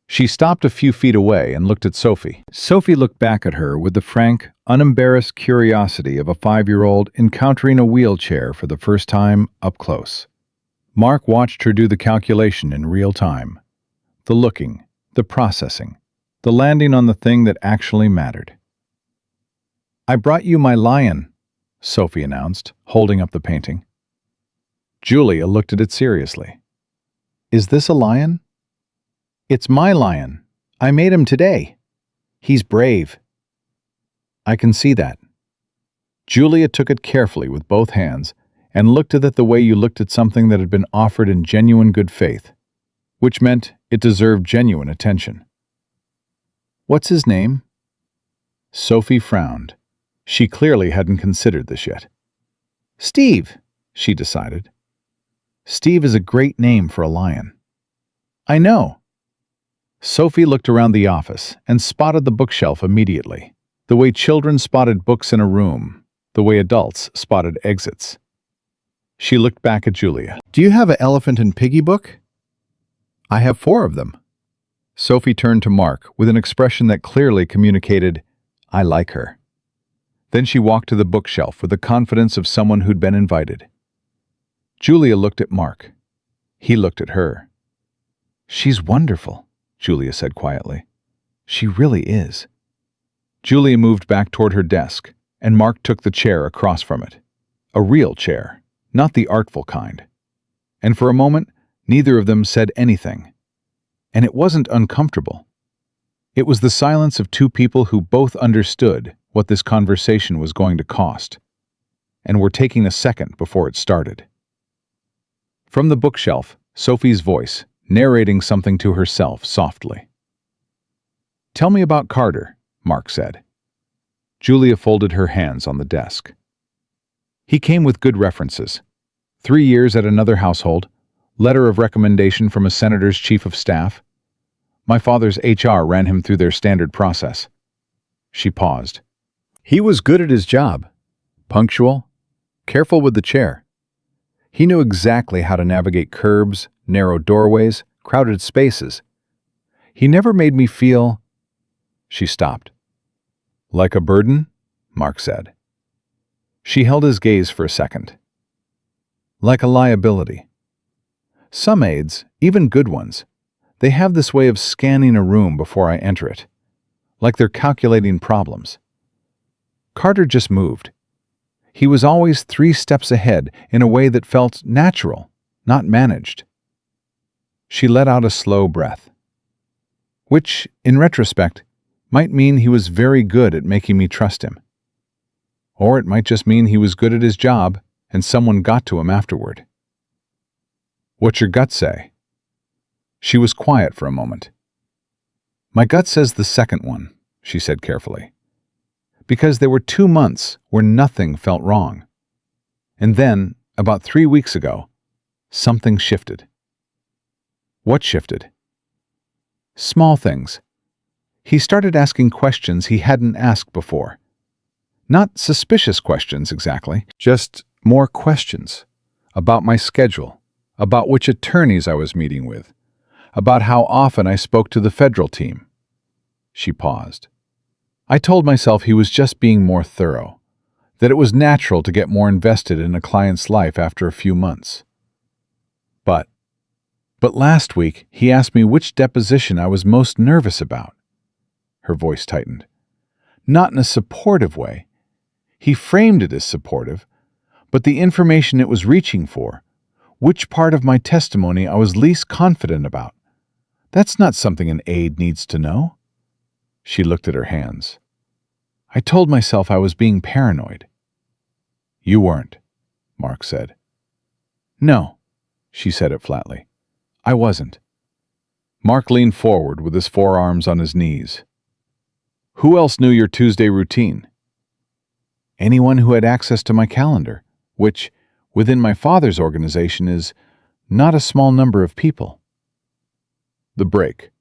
She stopped a few feet away and looked at Sophie. Sophie looked back at her with the frank, unembarrassed curiosity of a 5-year-old encountering a wheelchair for the first time up close. Mark watched her do the calculation in real time. The looking, the processing, the landing on the thing that actually mattered. "I brought you my lion," Sophie announced, holding up the painting. Julia looked at it seriously. "Is this a lion?" "It's my lion. I made him today. He's brave." "I can see that." Julia took it carefully with both hands and looked at it the way you looked at something that had been offered in genuine good faith, which meant it deserved genuine attention. "What's his name?" Sophie frowned. She clearly hadn't considered this yet. "Steve," she decided. "Steve is a great name for a lion." "I know." Sophie looked around the office and spotted the bookshelf immediately, the way children spotted books in a room, the way adults spotted exits. She looked back at Julia. "Do you have an elephant and piggy book?" "I have 4 of them." Sophie turned to Mark with an expression that clearly communicated, "I like her." Then she walked to the bookshelf with the confidence of someone who'd been invited. Julia looked at Mark. He looked at her. "She's wonderful," Julia said quietly. "She really is." Julia moved back toward her desk, and Mark took the chair across from it. A real chair, not the artful kind. And for a moment, neither of them said anything. And it wasn't uncomfortable. It was the silence of 2 people who both understood what this conversation was going to cost, and were taking a second before it started. From the bookshelf, Sophie's voice, narrating something to herself softly. "Tell me about Carter," Mark said. Julia folded her hands on the desk. "He came with good references. 3 years at another household, letter of recommendation from a senator's chief of staff. My father's HR ran him through their standard process." She paused. "He was good at his job. Punctual, careful with the chair. He knew exactly how to navigate curbs, narrow doorways, crowded spaces. He never made me feel—" She stopped. "Like a burden?" Mark said. She held his gaze for a second. "Like a liability. Some aides, even good ones, they have this way of scanning a room before I enter it, like they're calculating problems. Carter just moved. He was always 3 steps ahead in a way that felt natural, not managed." She let out a slow breath. "Which, in retrospect, might mean he was very good at making me trust him. Or it might just mean he was good at his job and someone got to him afterward." "What's your gut say?" She was quiet for a moment. "My gut says the second one," she said carefully. because there were 2 months where nothing felt wrong. And then, about 3 weeks ago, something shifted. What shifted? Small things. He started asking questions he hadn't asked before. Not suspicious questions exactly, just more questions. About my schedule, about which attorneys I was meeting with, about how often I spoke to the federal team. She paused. I told myself he was just being more thorough, that it was natural to get more invested in a client's life after a few months. But last week he asked me which deposition I was most nervous about. Her voice tightened. Not in a supportive way. He framed it as supportive, but the information it was reaching for, which part of my testimony I was least confident about, that's not something an aide needs to know. She looked at her hands. I told myself I was being paranoid. You weren't, Mark said. No, she said it flatly. I wasn't. Mark leaned forward with his forearms on his knees. Who else knew your Tuesday routine? Anyone who had access to my calendar, which, within my father's organization, is not a small number of people. The break.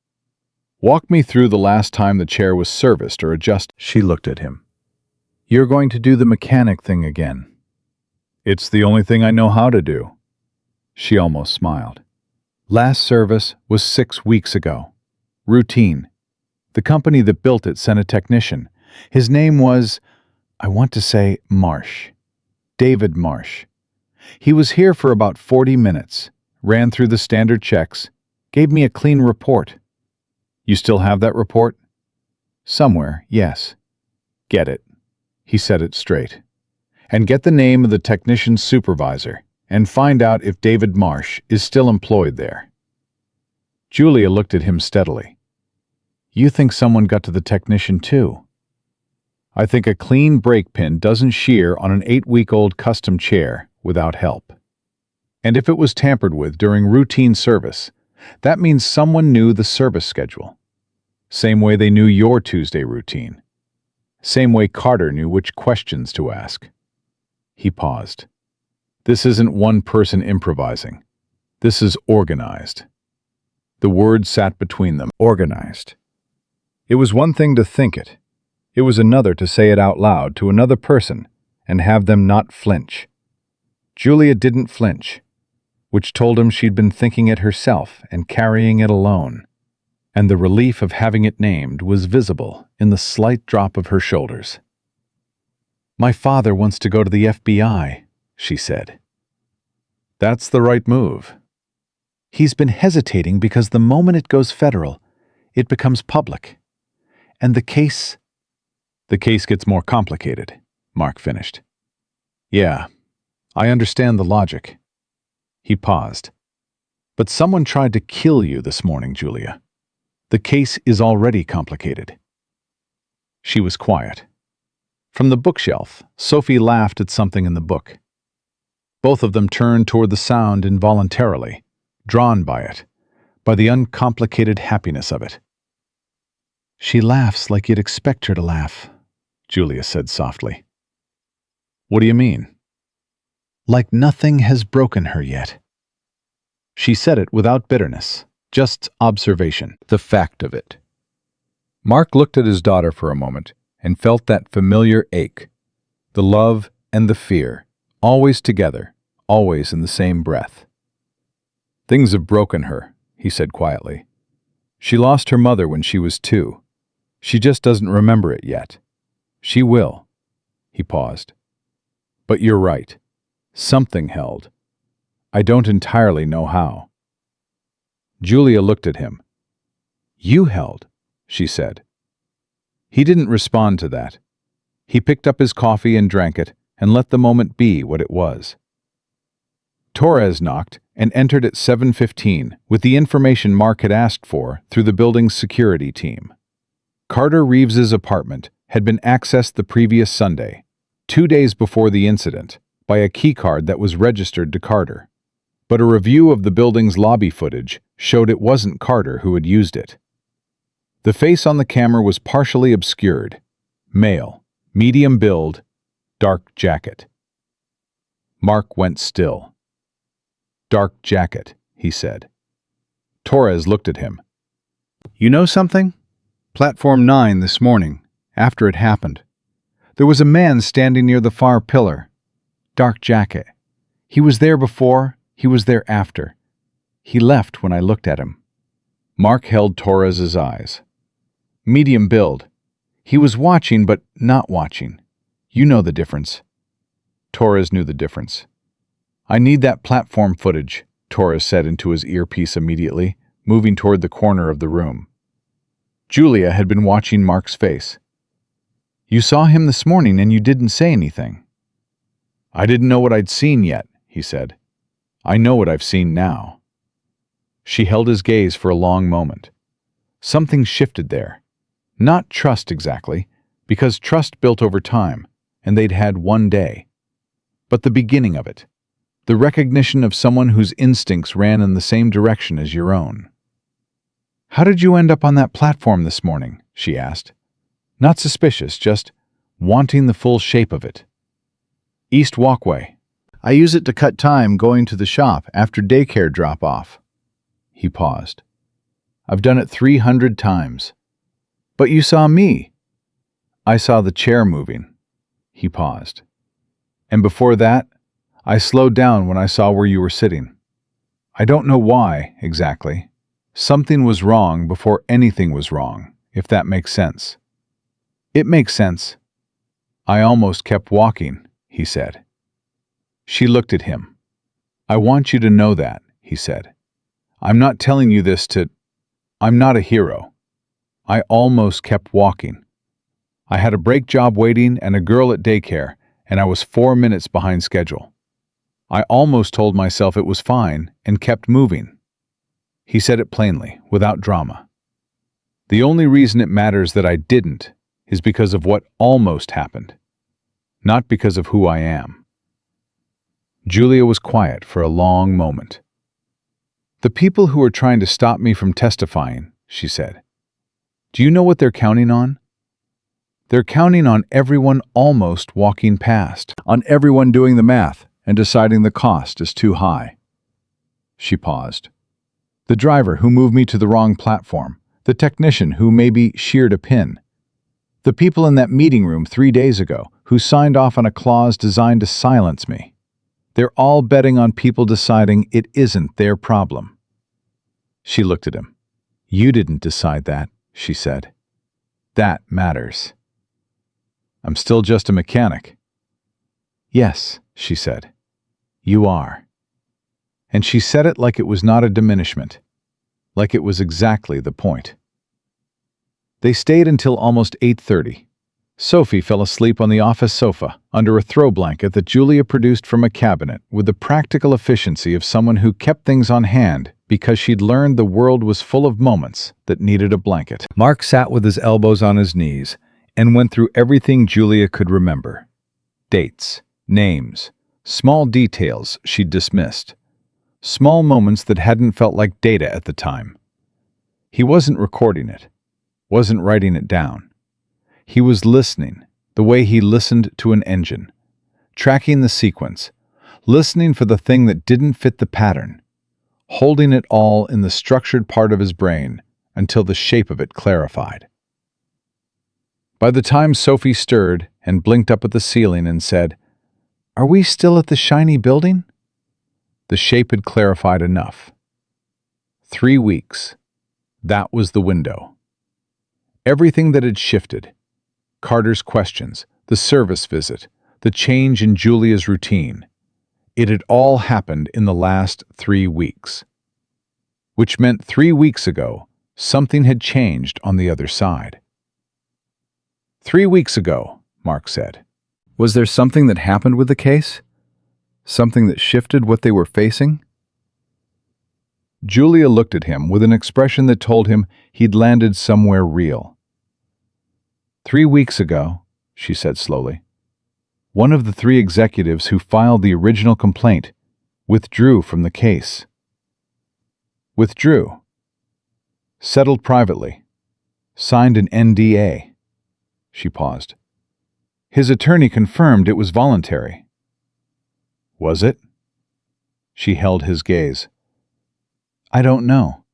Walk me through the last time the chair was serviced or adjusted. She looked at him. You're going to do the mechanic thing again. It's the only thing I know how to do. She almost smiled. Last service was 6 weeks ago. Routine. The company that built it sent a technician. His name was, I want to say, Marsh. David Marsh. He was here for about 40 minutes, ran through the standard checks, gave me a clean report. You still have that report? Somewhere, yes. Get it. He said it straight. And get the name of the technician's supervisor, and find out if David Marsh is still employed there. Julia looked at him steadily. You think someone got to the technician too? I think a clean brake pin doesn't shear on an 8-week-old custom chair without help. And if it was tampered with during routine service, that means someone knew the service schedule. Same way they knew your Tuesday routine. Same way Carter knew which questions to ask. He paused. This isn't one person improvising. This is organized. The word sat between them. Organized. It was one thing to think it. It was another to say it out loud to another person and have them not flinch. Julia didn't flinch, which told him she'd been thinking it herself and carrying it alone. And the relief of having it named was visible in the slight drop of her shoulders. My father wants to go to the FBI, she said. That's the right move. He's been hesitating because the moment it goes federal, it becomes public. And the case gets more complicated, Mark finished. Yeah, I understand the logic. He paused. But someone tried to kill you this morning, Julia. The case is already complicated. She was quiet. From the bookshelf, Sophie laughed at something in the book. Both of them turned toward the sound involuntarily, drawn by it, by the uncomplicated happiness of it. She laughs like you'd expect her to laugh, Julia said softly. What do you mean? Like nothing has broken her yet. She said it without bitterness. Just observation, the fact of it. Mark looked at his daughter for a moment and felt that familiar ache, the love and the fear, always together, always in the same breath. Things have broken her, he said quietly. She lost her mother when she was 2. She just doesn't remember it yet. She will. He paused. But you're right. Something held. I don't entirely know how. Julia looked at him. You held, she said. He didn't respond to that. He picked up his coffee and drank it and let the moment be what it was. Torres knocked and entered at 7:15 with the information Mark had asked for through the building's security team. Carter Reeves's apartment had been accessed the previous Sunday, 2 days before the incident, by a keycard that was registered to Carter. But a review of the building's lobby footage showed it wasn't Carter who had used it. The face on the camera was partially obscured, male, Medium build, dark jacket. Mark went still. Dark jacket, he said. Torres looked at him. You know something? Platform 9 this morning, after it happened. There was a man standing near the far pillar. Dark jacket. He was there before, he was there after. He left when I looked at him. Mark held Torres's eyes. Medium build. He was watching but not watching. You know the difference. Torres knew the difference. I need that platform footage, Torres said into his earpiece immediately, moving toward the corner of the room. Julia had been watching Mark's face. You saw him this morning and you didn't say anything. I didn't know what I'd seen yet, he said. I know what I've seen now. She held his gaze for a long moment. Something shifted there. Not trust exactly, because trust built over time, and they'd had one day. But the beginning of it. The recognition of someone whose instincts ran in the same direction as your own. How did you end up on that platform this morning? She asked. Not suspicious, just wanting the full shape of it. East Walkway. I use it to cut time going to the shop after daycare drop-off. He paused. I've done it 300 times. But you saw me. I saw the chair moving. He paused. And before that, I slowed down when I saw where you were sitting. I don't know why, exactly. Something was wrong before anything was wrong, if that makes sense. It makes sense. I almost kept walking, he said. She looked at him. I want you to know that, he said. I'm not telling you this to... I'm not a hero. I almost kept walking. I had a break job waiting and a girl at daycare, and I was 4 minutes behind schedule. I almost told myself it was fine and kept moving. He said it plainly, without drama. The only reason it matters that I didn't is because of what almost happened, not because of who I am. Julia was quiet for a long moment. The people who are trying to stop me from testifying, she said. Do you know what they're counting on? They're counting on everyone almost walking past, on everyone doing the math and deciding the cost is too high. She paused. The driver who moved me to the wrong platform, the technician who maybe sheared a pin, the people in that meeting room 3 days ago who signed off on a clause designed to silence me. They're all betting on people deciding it isn't their problem. She looked at him. You didn't decide that, she said. That matters. I'm still just a mechanic. Yes, she said. You are. And she said it like it was not a diminishment, like it was exactly the point. They stayed until almost 8:30. Sophie fell asleep on the office sofa under a throw blanket that Julia produced from a cabinet with the practical efficiency of someone who kept things on hand because she'd learned the world was full of moments that needed a blanket. Mark sat with his elbows on his knees and went through everything Julia could remember. Dates, names, small details she'd dismissed. Small moments that hadn't felt like data at the time. He wasn't recording it, wasn't writing it down. He was listening, the way he listened to an engine, tracking the sequence, listening for the thing that didn't fit the pattern, holding it all in the structured part of his brain until the shape of it clarified. By the time Sophie stirred and blinked up at the ceiling and said, "Are we still at the shiny building?" The shape had clarified enough. 3 weeks. That was the window. Everything that had shifted, Carter's questions, the service visit, the change in Julia's routine, it had all happened in the last 3 weeks. Which meant 3 weeks ago, something had changed on the other side. 3 weeks ago, Mark said. Was there something that happened with the case? Something that shifted what they were facing? Julia looked at him with an expression that told him he'd landed somewhere real. 3 weeks ago, she said slowly, one of the 3 executives who filed the original complaint withdrew from the case. Withdrew. Settled privately. Signed an NDA. She paused. His attorney confirmed it was voluntary. Was it? She held his gaze. I don't know.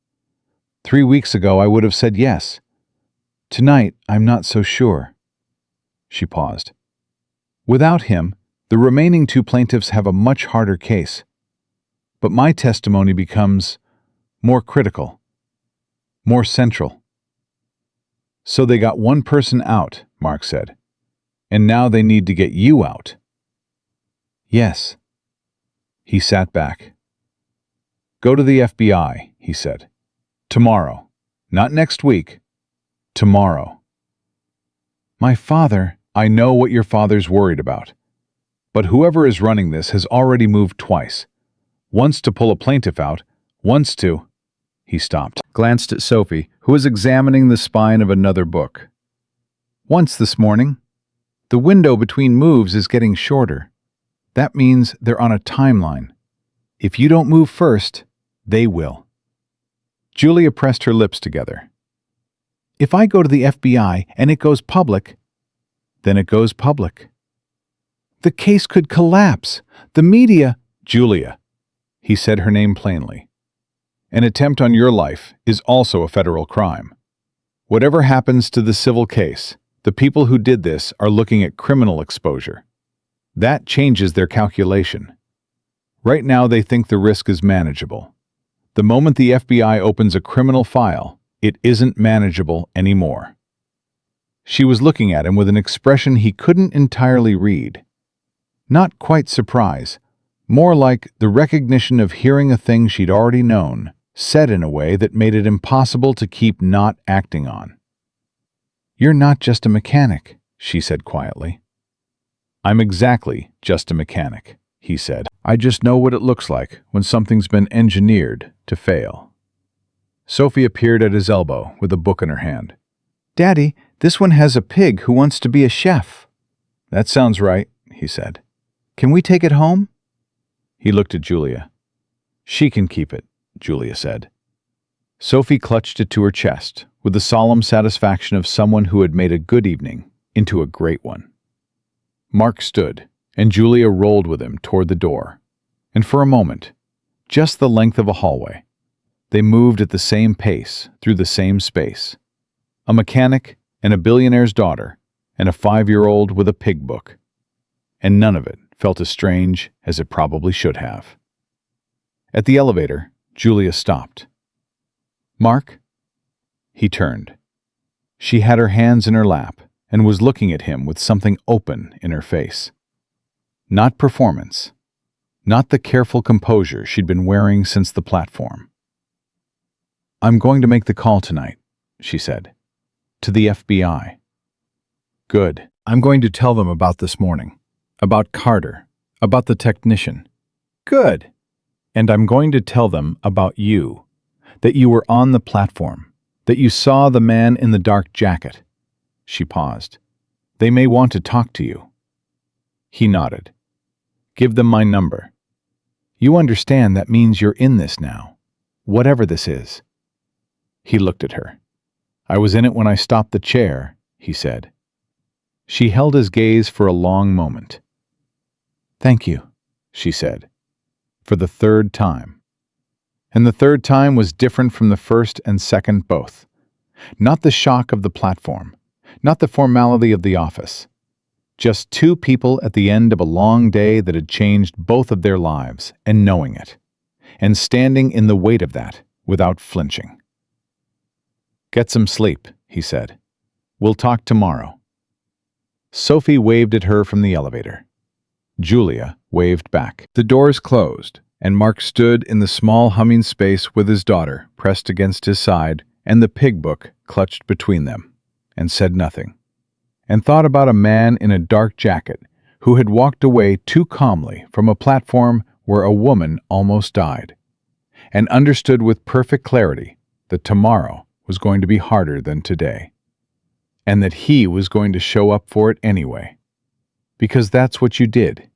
3 weeks ago I would have said yes. Tonight I'm not so sure. She paused. Without him, the remaining 2 plaintiffs have a much harder case. But my testimony becomes more critical, more central. So they got 1 person out, Mark said. And now they need to get you out. Yes. He sat back. Go to the FBI, he said. Tomorrow. Not next week. Tomorrow. My father, I know what your father's worried about. But whoever is running this has already moved twice. Once to pull a plaintiff out, once to... He stopped, glanced at Sophie, who was examining the spine of another book. Once this morning. The window between moves is getting shorter. That means they're on a timeline. If you don't move first, they will. Julia pressed her lips together. If I go to the FBI and it goes public, then it goes public. The case could collapse. The media... Julia, he said her name plainly. An attempt on your life is also a federal crime. Whatever happens to the civil case, the people who did this are looking at criminal exposure. That changes their calculation. Right now they think the risk is manageable. The moment the FBI opens a criminal file, it isn't manageable anymore. She was looking at him with an expression he couldn't entirely read. Not quite surprise, more like the recognition of hearing a thing she'd already known, said in a way that made it impossible to keep not acting on. You're not just a mechanic, she said quietly. I'm exactly just a mechanic, he said. I just know what it looks like when something's been engineered to fail. Sophie appeared at his elbow with a book in her hand. Daddy, this one has a pig who wants to be a chef. That sounds right, he said. Can we take it home? He looked at Julia. She can keep it, Julia said. Sophie clutched it to her chest with the solemn satisfaction of someone who had made a good evening into a great one. Mark stood, and Julia rolled with him toward the door. And for a moment, just the length of a hallway, they moved at the same pace through the same space. A mechanic and a billionaire's daughter and a 5-year-old with a pig book. And none of it felt as strange as it probably should have. At the elevator, Julia stopped. Mark? He turned. She had her hands in her lap and was looking at him with something open in her face. Not performance. Not the careful composure she'd been wearing since the platform. I'm going to make the call tonight, she said. To the FBI. Good. I'm going to tell them about this morning. About Carter. About the technician. Good. And I'm going to tell them about you. That you were on the platform. That you saw the man in the dark jacket. She paused. They may want to talk to you. He nodded. Give them my number. You understand that means you're in this now. Whatever this is. He looked at her. I was in it when I stopped the chair, he said. She held his gaze for a long moment. Thank you, she said. For the 3rd time. And the 3rd time was different from the first and second both. Not the shock of the platform. Not the formality of the office. Just 2 people at the end of a long day that had changed both of their lives, and knowing it. And standing in the weight of that, without flinching. Get some sleep, he said. We'll talk tomorrow. Sophie waved at her from the elevator. Julia waved back. The doors closed, and Mark stood in the small humming space with his daughter pressed against his side and the pig book clutched between them, and said nothing, and thought about a man in a dark jacket who had walked away too calmly from a platform where a woman almost died, and understood with perfect clarity that tomorrow was going to be harder than today, and that he was going to show up for it anyway, because that's what you did.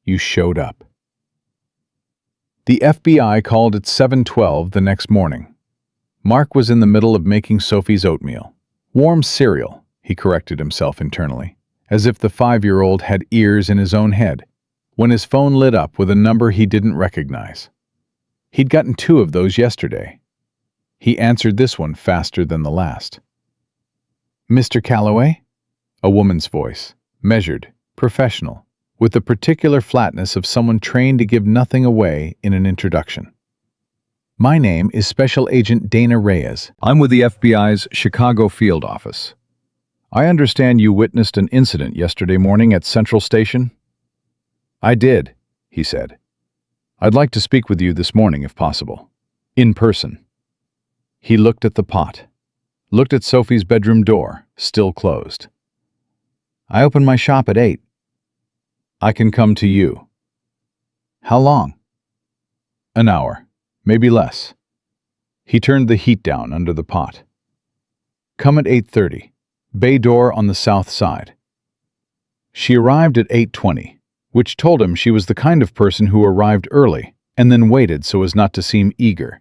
You showed up. The FBI called at 7:12 the next morning. Mark was in the middle of making Sophie's oatmeal. Warm cereal, he corrected himself internally, as if the 5-year-old had ears in his own head, when his phone lit up with a number he didn't recognize. He'd gotten 2 of those yesterday. He answered this one faster than the last. "Mr. Calloway?" A woman's voice, measured, professional, with the particular flatness of someone trained to give nothing away in an introduction. "My name is Special Agent Dana Reyes. I'm with the FBI's Chicago field office. I understand you witnessed an incident yesterday morning at Central Station?" "I did," he said. "I'd like to speak with you this morning if possible. In person." He looked at the pot, looked at Sophie's bedroom door, still closed. "I open my shop at 8. I can come to you." "How long?" "An hour, maybe less." He turned the heat down under the pot. "Come at 8:30. Bay door on the south side." She arrived at 8:20, which told him she was the kind of person who arrived early and then waited so as not to seem eager,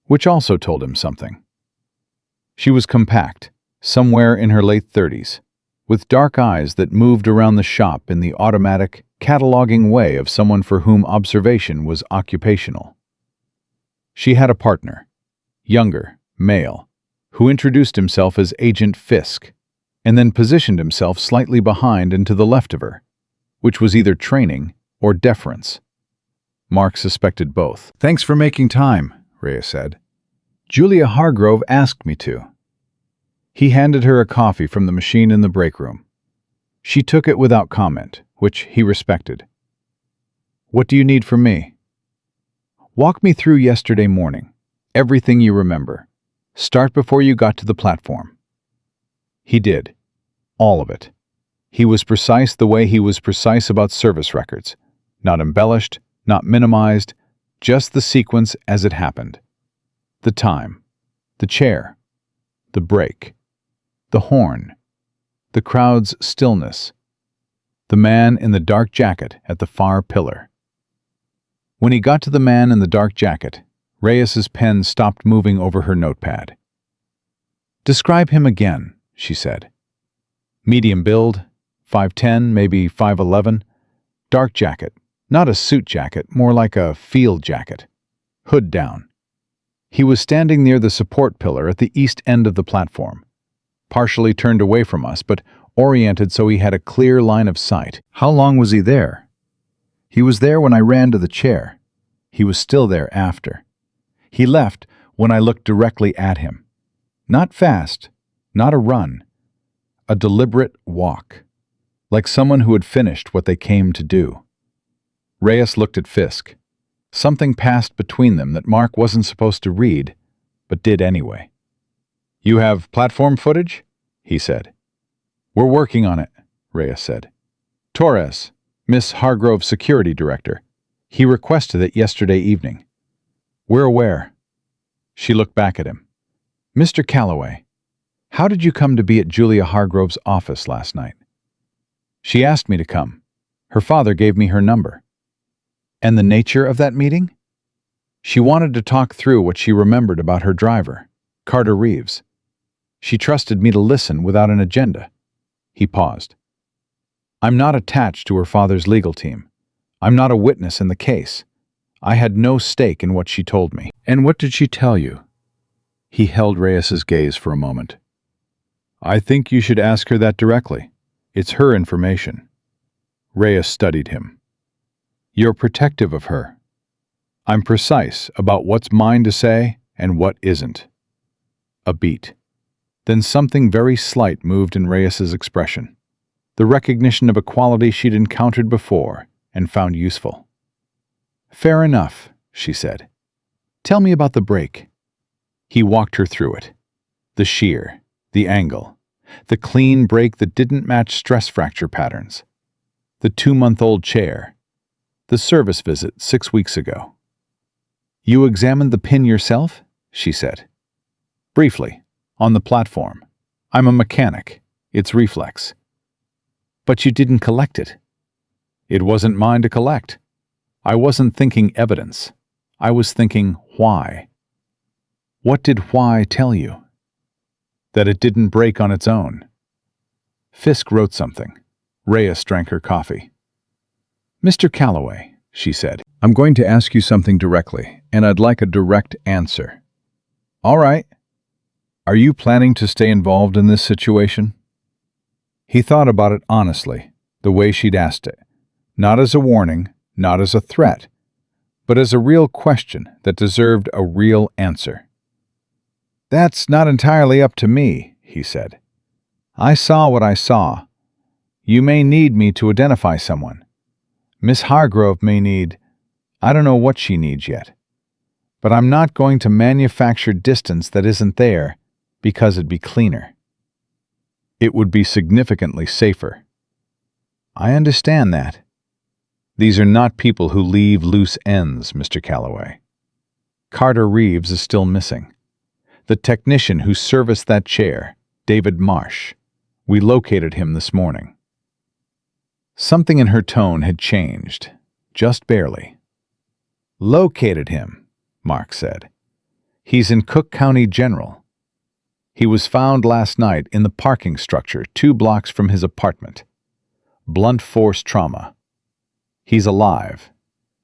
which also told him something. She was compact, somewhere in her late 30s, with dark eyes that moved around the shop in the automatic, cataloging way of someone for whom observation was occupational. She had a partner, younger, male, who introduced himself as Agent Fisk, and then positioned himself slightly behind and to the left of her, which was either training or deference. Mark suspected both. "Thanks for making time," Reyes said. "Julia Hargrove asked me to." He handed her a coffee from the machine in the break room. She took it without comment, which he respected. "What do you need from me?" "Walk me through yesterday morning. Everything you remember. Start before you got to the platform." He did. All of it. He was precise the way he was precise about service records. Not embellished, not minimized, just the sequence as it happened. The time. The chair. The break. The horn. The crowd's stillness. The man in the dark jacket at the far pillar. When he got to the man in the dark jacket, Reyes's pen stopped moving over her notepad. "Describe him again," she said. "Medium build, 5'10", maybe 5'11", dark jacket, not a suit jacket, more like a field jacket, hood down. He was standing near the support pillar at the east end of the platform, partially turned away from us, but oriented so he had a clear line of sight." "How long was he there?" "He was there when I ran to the chair. He was still there after. He left when I looked directly at him. Not fast, not a run, a deliberate walk, like someone who had finished what they came to do." Reyes looked at Fisk. Something passed between them that Mark wasn't supposed to read, but did anyway. "You have platform footage?" he said. "We're working on it," Reyes said. "Torres, Miss Hargrove's security director. He requested it yesterday evening." "We're aware." She looked back at him. "Mr. Calloway, how did you come to be at Julia Hargrove's office last night?" "She asked me to come. Her father gave me her number." "And the nature of that meeting?" "She wanted to talk through what she remembered about her driver, Carter Reeves. She trusted me to listen without an agenda." He paused. "I'm not attached to her father's legal team. I'm not a witness in the case. I had no stake in what she told me." "And what did she tell you?" He held Reyes's gaze for a moment. "I think you should ask her that directly. It's her information." Reyes studied him. "You're protective of her." "I'm precise about what's mine to say and what isn't." A beat. Then something very slight moved in Reyes's expression. The recognition of a quality she'd encountered before and found useful. "Fair enough," she said. "Tell me about the break." He walked her through it. The shear, the angle, the clean break that didn't match stress fracture patterns. The 2-month-old chair. The service visit 6 weeks ago. "You examined the pin yourself?" she said. "Briefly, on the platform. I'm a mechanic. It's reflex." "But you didn't collect it." "It wasn't mine to collect. I wasn't thinking evidence. I was thinking why." "What did why tell you?" "That it didn't break on its own." Fisk wrote something, Reyes drank her coffee. "Mr. Calloway," she said, "I'm going to ask you something directly, and I'd like a direct answer." "All right. Are you planning to stay involved in this situation?" He thought about it honestly, the way she'd asked it. Not as a warning, not as a threat, but as a real question that deserved a real answer. "That's not entirely up to me," he said. "I saw what I saw. You may need me to identify someone. Miss Hargrove may need— I don't know what she needs yet. But I'm not going to manufacture distance that isn't there because it'd be cleaner. It would be significantly safer. I understand that. These are not people who leave loose ends, Mr. Calloway. Carter Reeves is still missing. The technician who serviced that chair, David Marsh. We located him this morning." Something in her tone had changed, just barely. "Located him," Mark said. "He's in Cook County General. He was found last night in the parking structure 2 blocks from his apartment. Blunt force trauma. He's alive.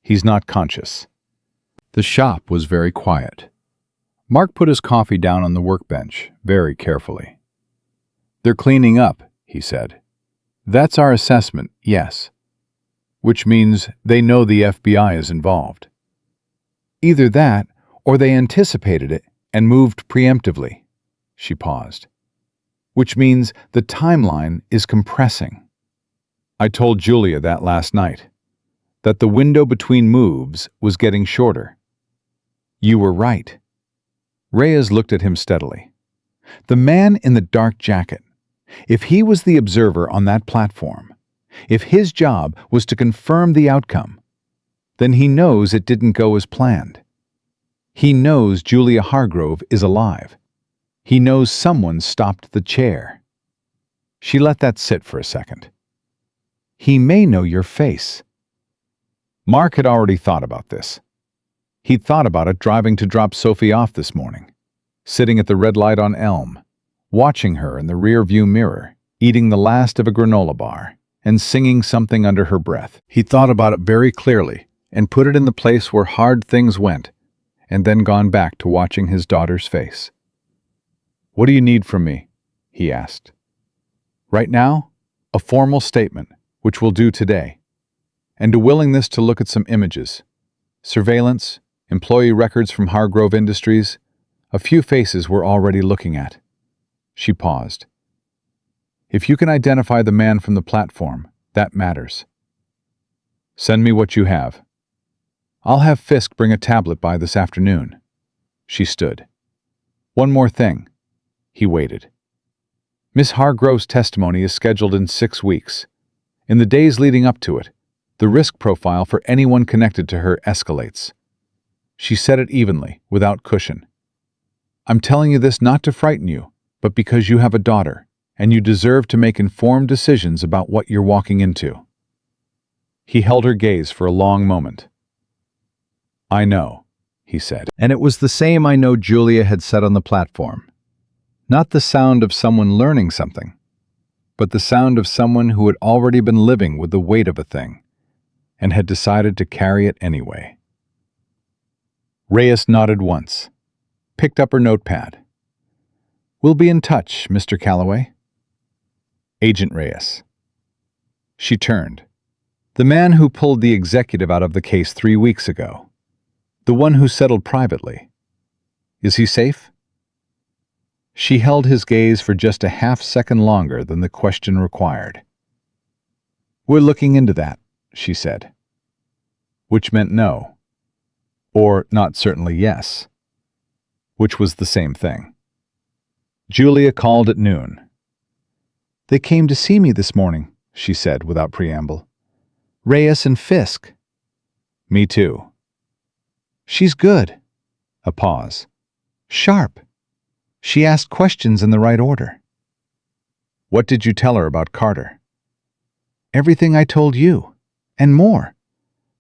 He's not conscious." The shop was very quiet. Mark put his coffee down on the workbench, very carefully. "They're cleaning up," he said. "That's our assessment, yes. Which means they know the FBI is involved. Either that, or they anticipated it and moved preemptively." She paused. "Which means the timeline is compressing. I told Julia that last night, that the window between moves was getting shorter. You were right." Reyes looked at him steadily. The man in the dark jacket, if he was the observer on that platform, if his job was to confirm the outcome, then he knows it didn't go as planned. He knows Julia Hargrove is alive. He knows someone stopped the chair. She let that sit for a second. "He may know your face." Mark had already thought about this. He'd thought about it driving to drop Sophie off this morning, sitting at the red light on Elm, watching her in the rear-view mirror, eating the last of a granola bar, and singing something under her breath. He thought about it very clearly and put it in the place where hard things went, and then gone back to watching his daughter's face. "What do you need from me?" he asked. "Right now, a formal statement, which we'll do today, and a willingness to look at some images. Surveillance, employee records from Hargrove Industries, a few faces we're already looking at." She paused. "If you can identify the man from the platform, that matters. Send me what you have. I'll have Fisk bring a tablet by this afternoon." She stood. "One more thing." He waited. "Miss Hargrove's testimony is scheduled in 6 weeks. In the days leading up to it, the risk profile for anyone connected to her escalates." She said it evenly, without cushion. "I'm telling you this not to frighten you, but because you have a daughter, and you deserve to make informed decisions about what you're walking into." He held her gaze for a long moment. "I know," he said. And it was the same I know Julia had said on the platform. Not the sound of someone learning something, but the sound of someone who had already been living with the weight of a thing, and had decided to carry it anyway. Reyes nodded once, picked up her notepad. "We'll be in touch, Mr. Calloway." Agent Reyes. She turned. "The man who pulled the executive out of the case 3 weeks ago. The one who settled privately. Is he safe?" She held his gaze for just a half-second longer than the question required. "We're looking into that," she said. Which meant no. Or not certainly yes. Which was the same thing. Julia called at noon. "They came to see me this morning," she said without preamble. "Reyes and Fisk." "Me too." "She's good." A pause. "Sharp. She asked questions in the right order." "What did you tell her about Carter?" "Everything I told you, and more.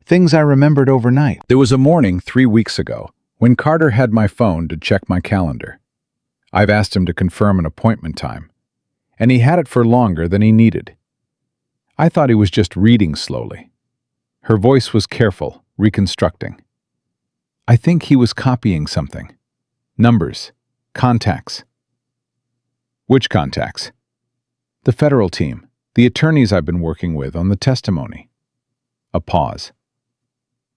Things I remembered overnight." There was a morning 3 weeks ago when Carter had my phone to check my calendar. I've asked him to confirm an appointment time, and he had it for longer than he needed. I thought he was just reading slowly. Her voice was careful, reconstructing. I think he was copying something. Numbers. Contacts. Which contacts? The federal team. The attorneys I've been working with on the testimony. A pause.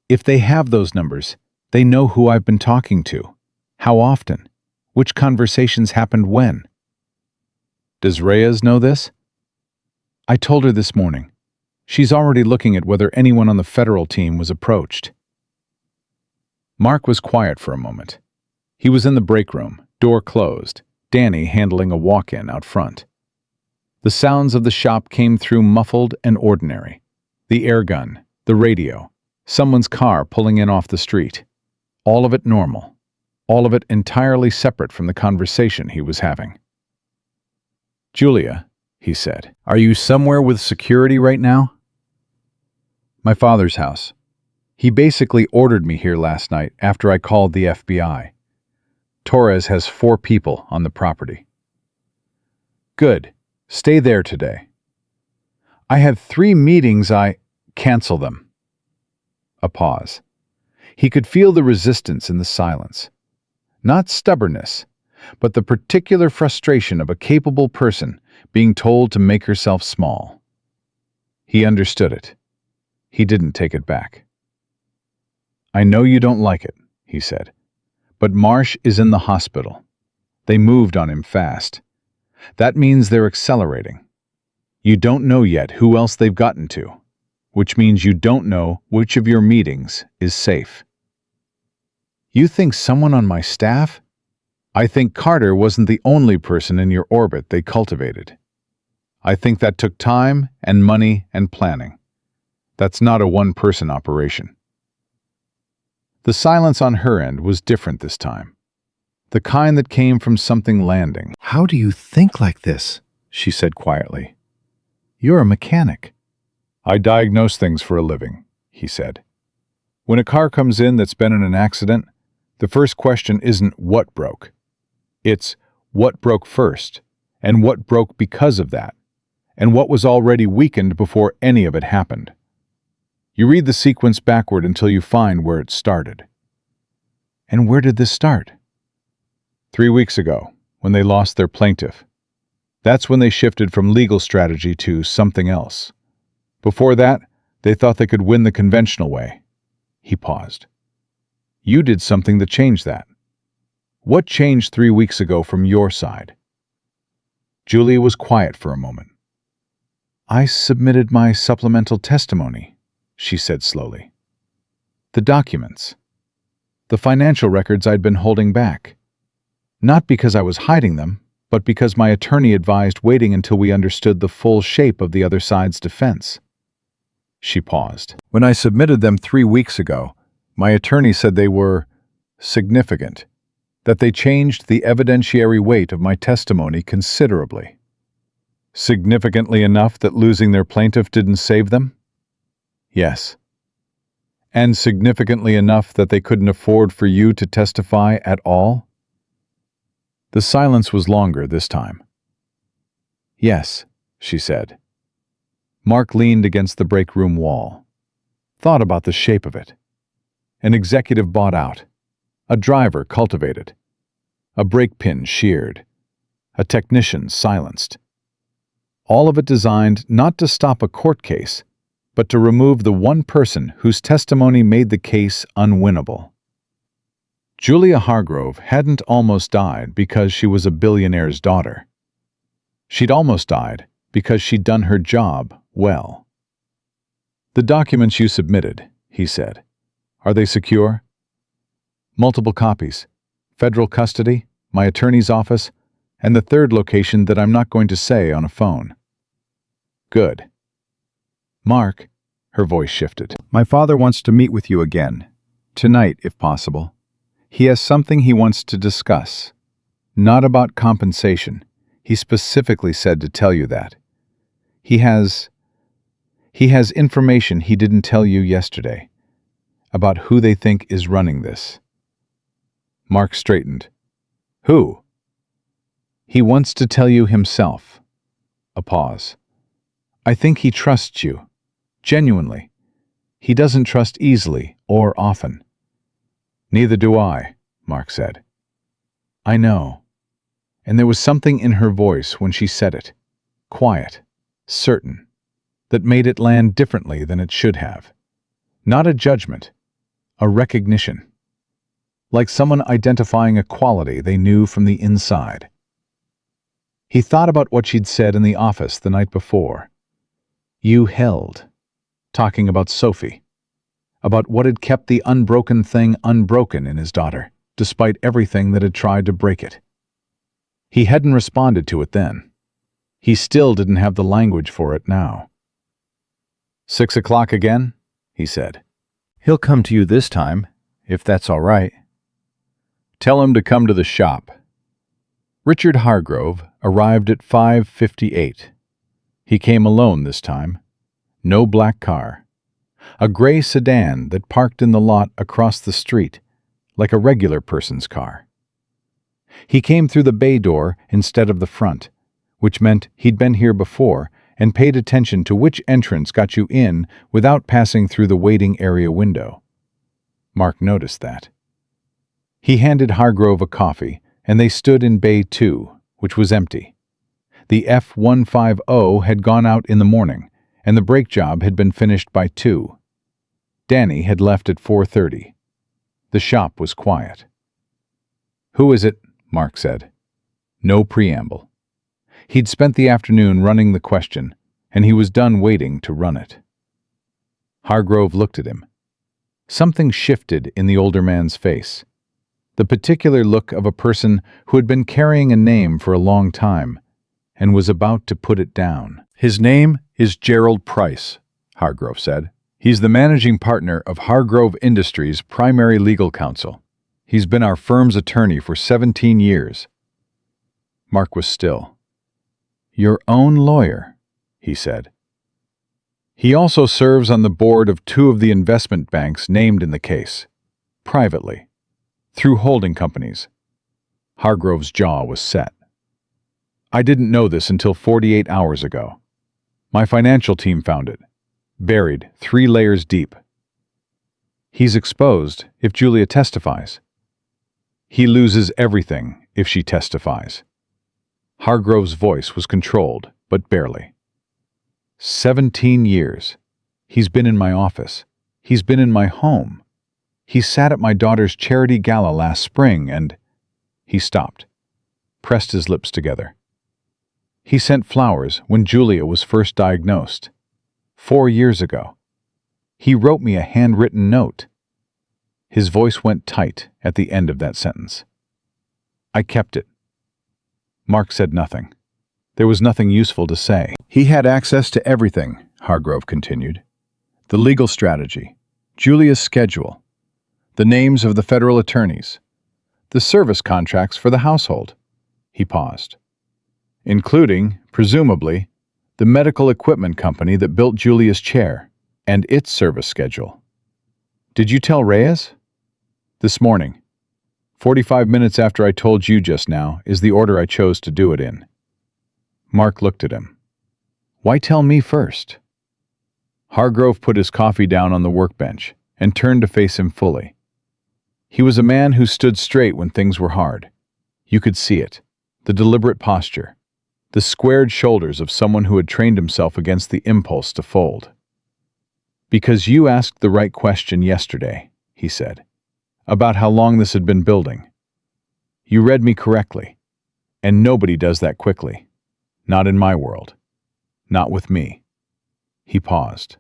If they have those numbers, they know who I've been talking to. How often? Which conversations happened when? Does Reyes know this? I told her this morning. She's already looking at whether anyone on the federal team was approached. Mark was quiet for a moment. He was in the break room, door closed, Danny handling a walk-in out front. The sounds of the shop came through muffled and ordinary. The air gun, the radio, someone's car pulling in off the street. All of it normal. All of it entirely separate from the conversation he was having. Julia, he said, are you somewhere with security right now? My father's house. He basically ordered me here last night after I called the FBI. Torres has 4 people on the property. Good. Stay there today. I had 3 meetings. Cancel them. A pause. He could feel the resistance in the silence. Not stubbornness, but the particular frustration of a capable person being told to make herself small. He understood it. He didn't take it back. I know you don't like it, he said, but Marsh is in the hospital. They moved on him fast. That means they're accelerating. You don't know yet who else they've gotten to, which means you don't know which of your meetings is safe. You think someone on my staff? I think Carter wasn't the only person in your orbit they cultivated. I think that took time and money and planning. That's not a one-person operation. The silence on her end was different this time. The kind that came from something landing. How do you think like this? She said quietly. You're a mechanic. I diagnose things for a living, he said. When a car comes in that's been in an accident, the first question isn't what broke. It's what broke first, and what broke because of that, and what was already weakened before any of it happened. You read the sequence backward until you find where it started. And where did this start? 3 weeks ago, when they lost their plaintiff. That's when they shifted from legal strategy to something else. Before that, they thought they could win the conventional way. He paused. You did something that changed that. What changed 3 weeks ago from your side? Julia was quiet for a moment. I submitted my supplemental testimony, she said slowly. The documents. The financial records I'd been holding back. Not because I was hiding them, but because my attorney advised waiting until we understood the full shape of the other side's defense. She paused. When I submitted them 3 weeks ago, my attorney said they were significant, that they changed the evidentiary weight of my testimony considerably. Significantly enough that losing their plaintiff didn't save them? Yes. And significantly enough that they couldn't afford for you to testify at all? The silence was longer this time. Yes, she said. Mark leaned against the break room wall, thought about the shape of it. An executive bought out, a driver cultivated, a brake pin sheared, a technician silenced. All of it designed not to stop a court case, but to remove the one person whose testimony made the case unwinnable. Julia Hargrove hadn't almost died because she was a billionaire's daughter. She'd almost died because she'd done her job well. The documents you submitted, he said, are they secure? Multiple copies, federal custody, my attorney's office, and the third location that I'm not going to say on a phone. Good. Mark, her voice shifted. My father wants to meet with you again, tonight if possible. He has something he wants to discuss. Not about compensation. He specifically said to tell you that. He has information he didn't tell you yesterday about who they think is running this. Mark straightened. Who? He wants to tell you himself. A pause. I think he trusts you. Genuinely. He doesn't trust easily or often. Neither do I, Mark said. I know. And there was something in her voice when she said it, quiet, certain, that made it land differently than it should have. Not a judgment, a recognition. Like someone identifying a quality they knew from the inside. He thought about what she'd said in the office the night before. You held. Talking about Sophie. About what had kept the unbroken thing unbroken in his daughter, despite everything that had tried to break it. He hadn't responded to it then. He still didn't have the language for it now. 6 o'clock again? He said. He'll come to you this time, if that's all right. Tell him to come to the shop. Richard Hargrove arrived at 5:58. He came alone this time. No black car. A gray sedan that parked in the lot across the street, like a regular person's car. He came through the bay door instead of the front, which meant he'd been here before and paid attention to which entrance got you in without passing through the waiting area window. Mark noticed that. He handed Hargrove a coffee, and they stood in Bay 2, which was empty. The F-150 had gone out in the morning, and the brake job had been finished by 2. Danny had left at 4:30. The shop was quiet. Who is it? Mark said. No preamble. He'd spent the afternoon running the question, and he was done waiting to run it. Hargrove looked at him. Something shifted in the older man's face. The particular look of a person who had been carrying a name for a long time and was about to put it down. His name is Gerald Price, Hargrove said. He's the managing partner of Hargrove Industries' primary legal counsel. He's been our firm's attorney for 17 years. Mark was still. Your own lawyer, he said. He also serves on the board of 2 of the investment banks named in the case, privately, through holding companies. Hargrove's jaw was set. I didn't know this until 48 hours ago. My financial team found it, buried 3 layers deep. He's exposed if Julia testifies. He loses everything if she testifies. Hargrove's voice was controlled, but barely. 17 years. He's been in my office. He's been in my home. He sat at my daughter's charity gala last spring and... He stopped, pressed his lips together. He sent flowers when Julia was first diagnosed, 4 years ago. He wrote me a handwritten note. His voice went tight at the end of that sentence. I kept it. Mark said nothing. There was nothing useful to say. He had access to everything, Hargrove continued. The legal strategy, Julia's schedule, the names of the federal attorneys, the service contracts for the household. He paused. Including, presumably, the medical equipment company that built Julia's chair and its service schedule. Did you tell Reyes? This morning. 45 minutes after I told you just now is the order I chose to do it in. Mark looked at him. Why tell me first? Hargrove put his coffee down on the workbench and turned to face him fully. He was a man who stood straight when things were hard. You could see it, the deliberate posture, the squared shoulders of someone who had trained himself against the impulse to fold. Because you asked the right question yesterday, he said, about how long this had been building. You read me correctly, and nobody does that quickly. Not in my world. Not with me. He paused.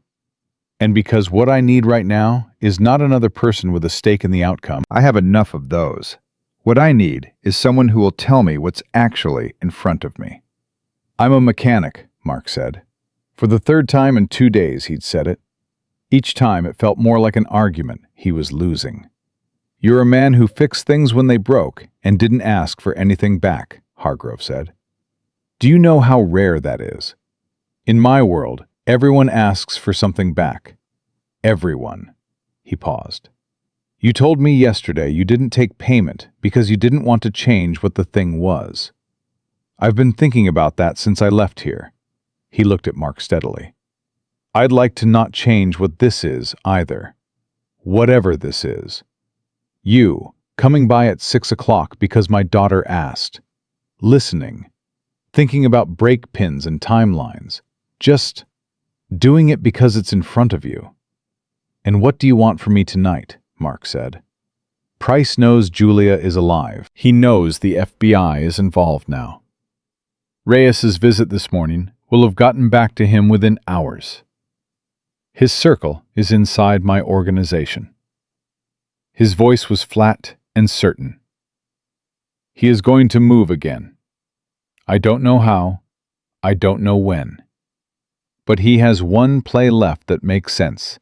And because what I need right now is not another person with a stake in the outcome. I have enough of those. What I need is someone who will tell me what's actually in front of me. I'm a mechanic, Mark said. For the 3rd time in 2 days he'd said it. Each time it felt more like an argument he was losing. You're a man who fixed things when they broke and didn't ask for anything back, Hargrove said. Do you know how rare that is? In my world, everyone asks for something back. Everyone. He paused. You told me yesterday you didn't take payment because you didn't want to change what the thing was. I've been thinking about that since I left here. He looked at Mark steadily. I'd like to not change what this is either. Whatever this is. You, coming by at 6 o'clock because my daughter asked. Listening. Thinking about break pins and timelines. Just doing it because it's in front of you. And what do you want from me tonight? Mark said. Price knows Julia is alive. He knows the FBI is involved now. Reyes's visit this morning will have gotten back to him within hours. His circle is inside my organization. His voice was flat and certain. He is going to move again. I don't know how, I don't know when. But he has one play left that makes sense,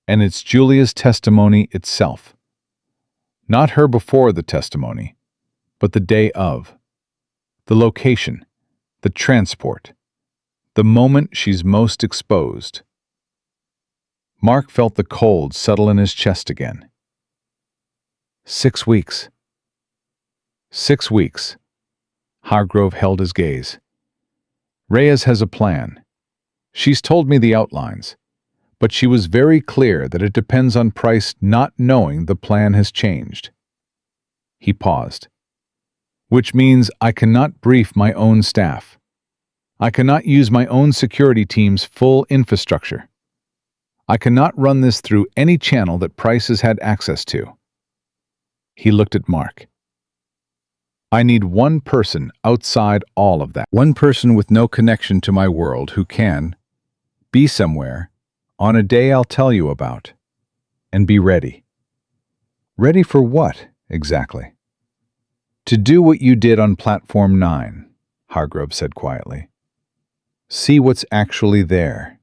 and it's Julia's testimony itself. Not her before the testimony, but the day of. The location, the transport, the moment she's most exposed. Mark felt the cold settle in his chest again. 6 weeks. 6 weeks. Hargrove held his gaze. Reyes has a plan. She's told me the outlines, but she was very clear that it depends on Price not knowing the plan has changed. He paused. Which means I cannot brief my own staff. I cannot use my own security team's full infrastructure. I cannot run this through any channel that Price has had access to. He looked at Mark. I need one person outside all of that. One person with no connection to my world who can be somewhere on a day I'll tell you about, and be ready. Ready for what, exactly? To do what you did on Platform 9, Hargrove said quietly. See what's actually there.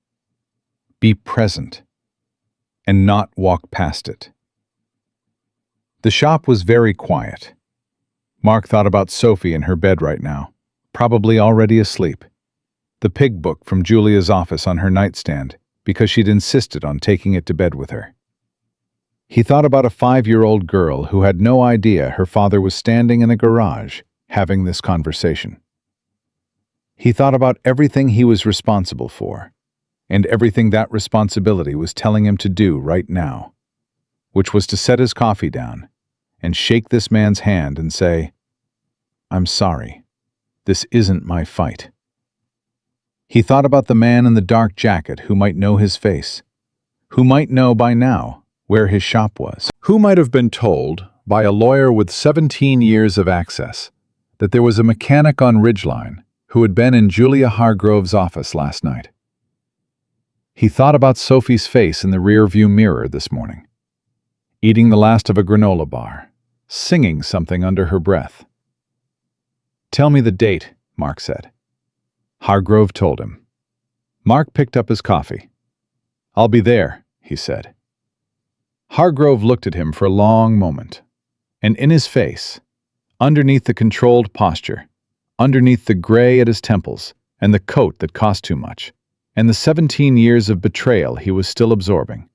Be present, and not walk past it. The shop was very quiet. Mark thought about Sophie in her bed right now, probably already asleep. The pig book from Julia's office on her nightstand, because she'd insisted on taking it to bed with her. He thought about a 5-year-old girl who had no idea her father was standing in a garage having this conversation. He thought about everything he was responsible for, and everything that responsibility was telling him to do right now, which was to set his coffee down and shake this man's hand and say, I'm sorry, this isn't my fight. He thought about the man in the dark jacket who might know his face, who might know by now where his shop was, who might have been told by a lawyer with 17 years of access that there was a mechanic on Ridgeline who had been in Julia Hargrove's office last night. He thought about Sophie's face in the rear-view mirror this morning, eating the last of a granola bar, singing something under her breath. Tell me the date, Mark said. Hargrove told him. Mark picked up his coffee. I'll be there, he said. Hargrove looked at him for a long moment, and in his face, underneath the controlled posture, underneath the gray at his temples and the coat that cost too much, and the 17 years of betrayal he was still absorbing,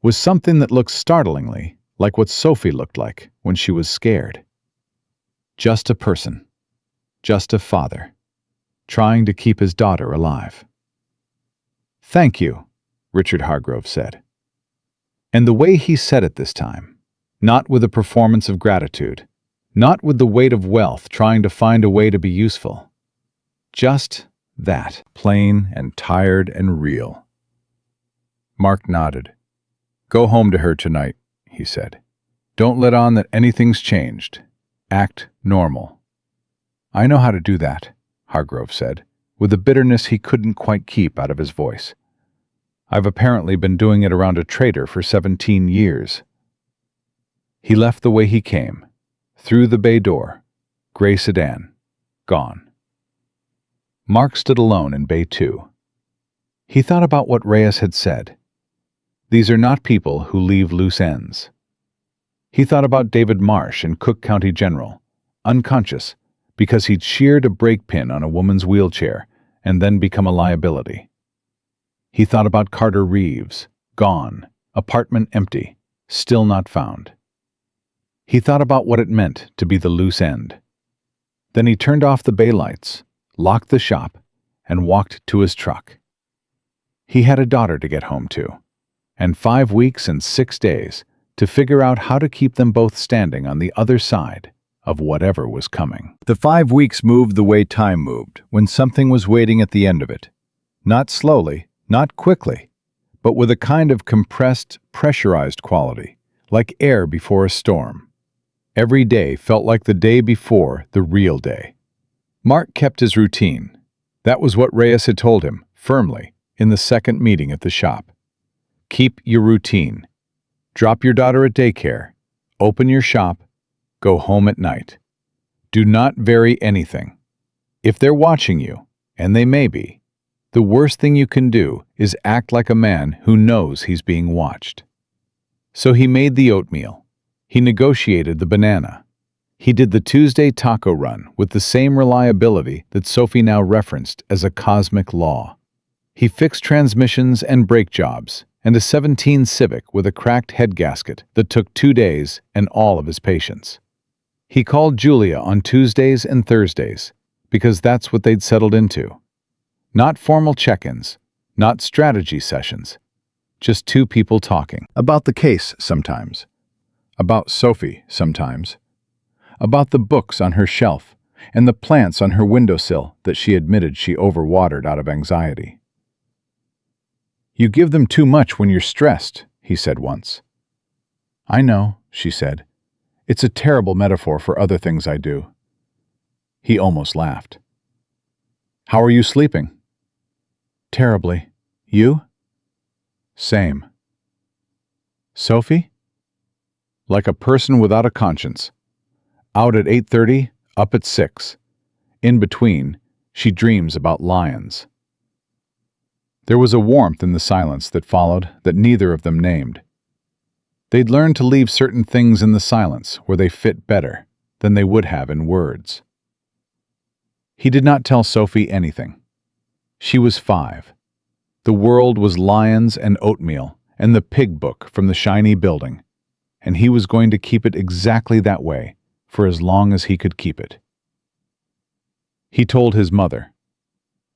was something that looked startlingly like what Sophie looked like when she was scared. Just a person, just a father, trying to keep his daughter alive. Thank you, Richard Hargrove said. And the way he said it this time, not with a performance of gratitude, not with the weight of wealth trying to find a way to be useful. Just that, plain and tired and real. Mark nodded. Go home to her tonight, he said. Don't let on that anything's changed. Act normal. I know how to do that, Hargrove said, with a bitterness he couldn't quite keep out of his voice. I've apparently been doing it around a traitor for 17 years. He left the way he came, through the bay door, gray sedan, gone. Mark stood alone in Bay 2. He thought about what Reyes had said. These are not people who leave loose ends. He thought about David Marsh in Cook County General, unconscious because he'd sheared a brake pin on a woman's wheelchair and then become a liability. He thought about Carter Reeves, gone, apartment empty, still not found. He thought about what it meant to be the loose end. Then he turned off the bay lights, locked the shop, and walked to his truck. He had a daughter to get home to, and 5 weeks and 6 days to figure out how to keep them both standing on the other side of whatever was coming. The 5 weeks moved the way time moved, when something was waiting at the end of it. Not slowly, not quickly, but with a kind of compressed, pressurized quality, like air before a storm. Every day felt like the day before the real day. Mark kept his routine. That was what Reyes had told him, firmly, in the second meeting at the shop. Keep your routine. Drop your daughter at daycare. Open your shop. Go home at night. Do not vary anything. If they're watching you, and they may be, the worst thing you can do is act like a man who knows he's being watched. So he made the oatmeal. He negotiated the banana. He did the Tuesday taco run with the same reliability that Sophie now referenced as a cosmic law. He fixed transmissions and brake jobs, and a 17 Civic with a cracked head gasket that took 2 days and all of his patience. He called Julia on Tuesdays and Thursdays, because that's what they'd settled into. Not formal check-ins, not strategy sessions, just two people talking. About the case sometimes. About Sophie sometimes. About the books on her shelf and the plants on her windowsill that she admitted she overwatered out of anxiety. "You give them too much when you're stressed," he said once. "I know," she said. "It's a terrible metaphor for other things I do." He almost laughed. "How are you sleeping?" "Terribly. You?" "Same." "Sophie?" "Like a person without a conscience. Out at 8:30, up at 6. In between, she dreams about lions." There was a warmth in the silence that followed that neither of them named. They'd learned to leave certain things in the silence where they fit better than they would have in words. He did not tell Sophie anything. She was 5. The world was lions and oatmeal and the pig book from the shiny building, and he was going to keep it exactly that way for as long as he could keep it. He told his mother.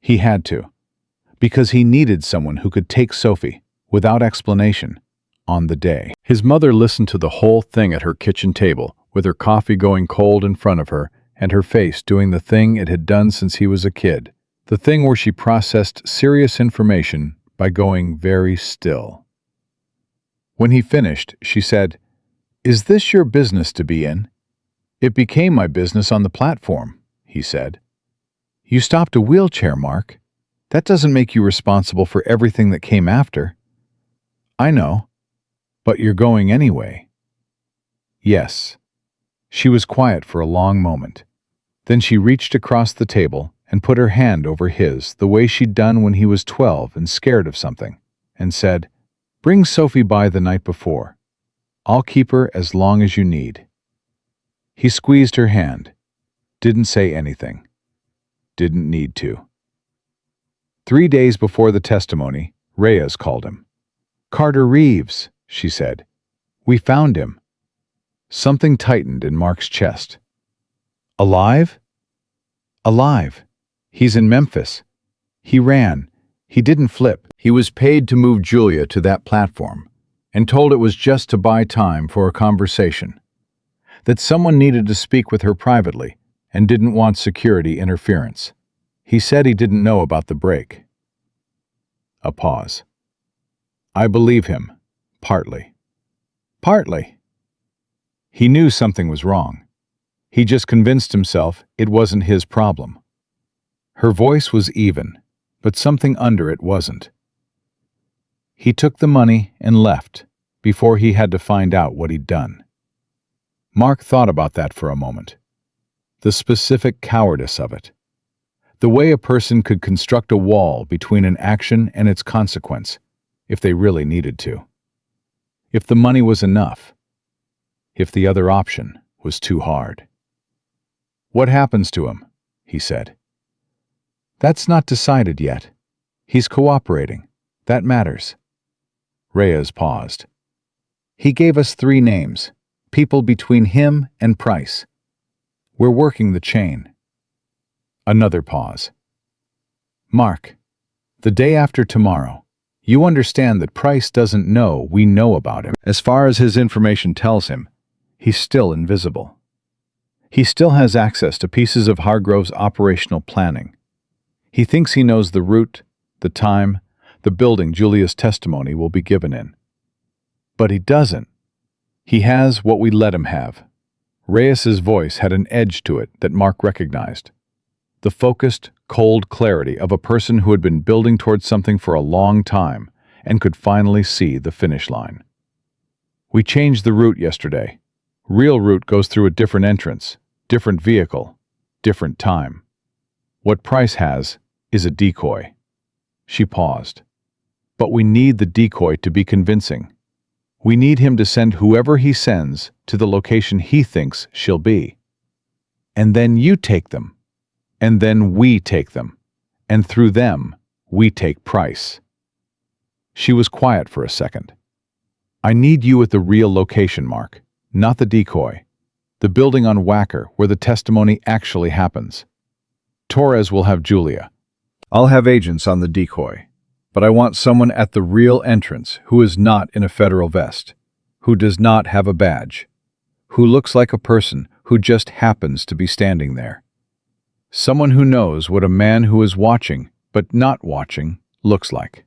He had to, because he needed someone who could take Sophie, without explanation, on the day. His mother listened to the whole thing at her kitchen table, with her coffee going cold in front of her and her face doing the thing it had done since he was a kid, the thing where she processed serious information by going very still. When he finished, she said, "Is this your business to be in?" "It became my business on the platform," he said. "You stopped a wheelchair, Mark. That doesn't make you responsible for everything that came after." "I know. But you're going anyway." "Yes." She was quiet for a long moment. Then she reached across the table and put her hand over his the way she'd done when he was 12 and scared of something, and said, "Bring Sophie by the night before. I'll keep her as long as you need." He squeezed her hand. Didn't say anything. Didn't need to. 3 days before the testimony, Reyes called him. "Carter Reeves," she said. "We found him." Something tightened in Mark's chest. "Alive?" "Alive. He's in Memphis. He ran. He didn't flip." He was paid to move Julia to that platform, and told it was just to buy time for a conversation. That someone needed to speak with her privately and didn't want security interference. He said he didn't know about the break. A pause. "I believe him, partly." "Partly?" He knew something was wrong. He just convinced himself it wasn't his problem. Her voice was even, but something under it wasn't. He took the money and left before he had to find out what he'd done. Mark thought about that for a moment. The specific cowardice of it. The way a person could construct a wall between an action and its consequence, if they really needed to. If the money was enough. If the other option was too hard. "What happens to him?" he said. "That's not decided yet. He's cooperating. That matters." Reyes paused. "He gave us 3 names. People between him and Price. We're working the chain." Another pause. Mark, the day after tomorrow, you understand that Price doesn't know we know about him. As far as his information tells him, he's still invisible. He still has access to pieces of Hargrove's operational planning. He thinks he knows the route, the time, the building Julia's testimony will be given in. But he doesn't. He has what we let him have. Reyes's voice had an edge to it that Mark recognized. The focused, cold clarity of a person who had been building towards something for a long time and could finally see the finish line. We changed the route yesterday. Real route goes through a different entrance, different vehicle, different time. What Price has is a decoy. She paused. But we need the decoy to be convincing. We need him to send whoever he sends to the location he thinks she'll be. And then you take them. And then we take them. And through them, we take Price. She was quiet for a second. I need you at the real location, Mark, not the decoy. The building on Wacker where the testimony actually happens. Torres will have Julia. I'll have agents on the decoy. But I want someone at the real entrance who is not in a federal vest, who does not have a badge, who looks like a person who just happens to be standing there. Someone who knows what a man who is watching but not watching looks like.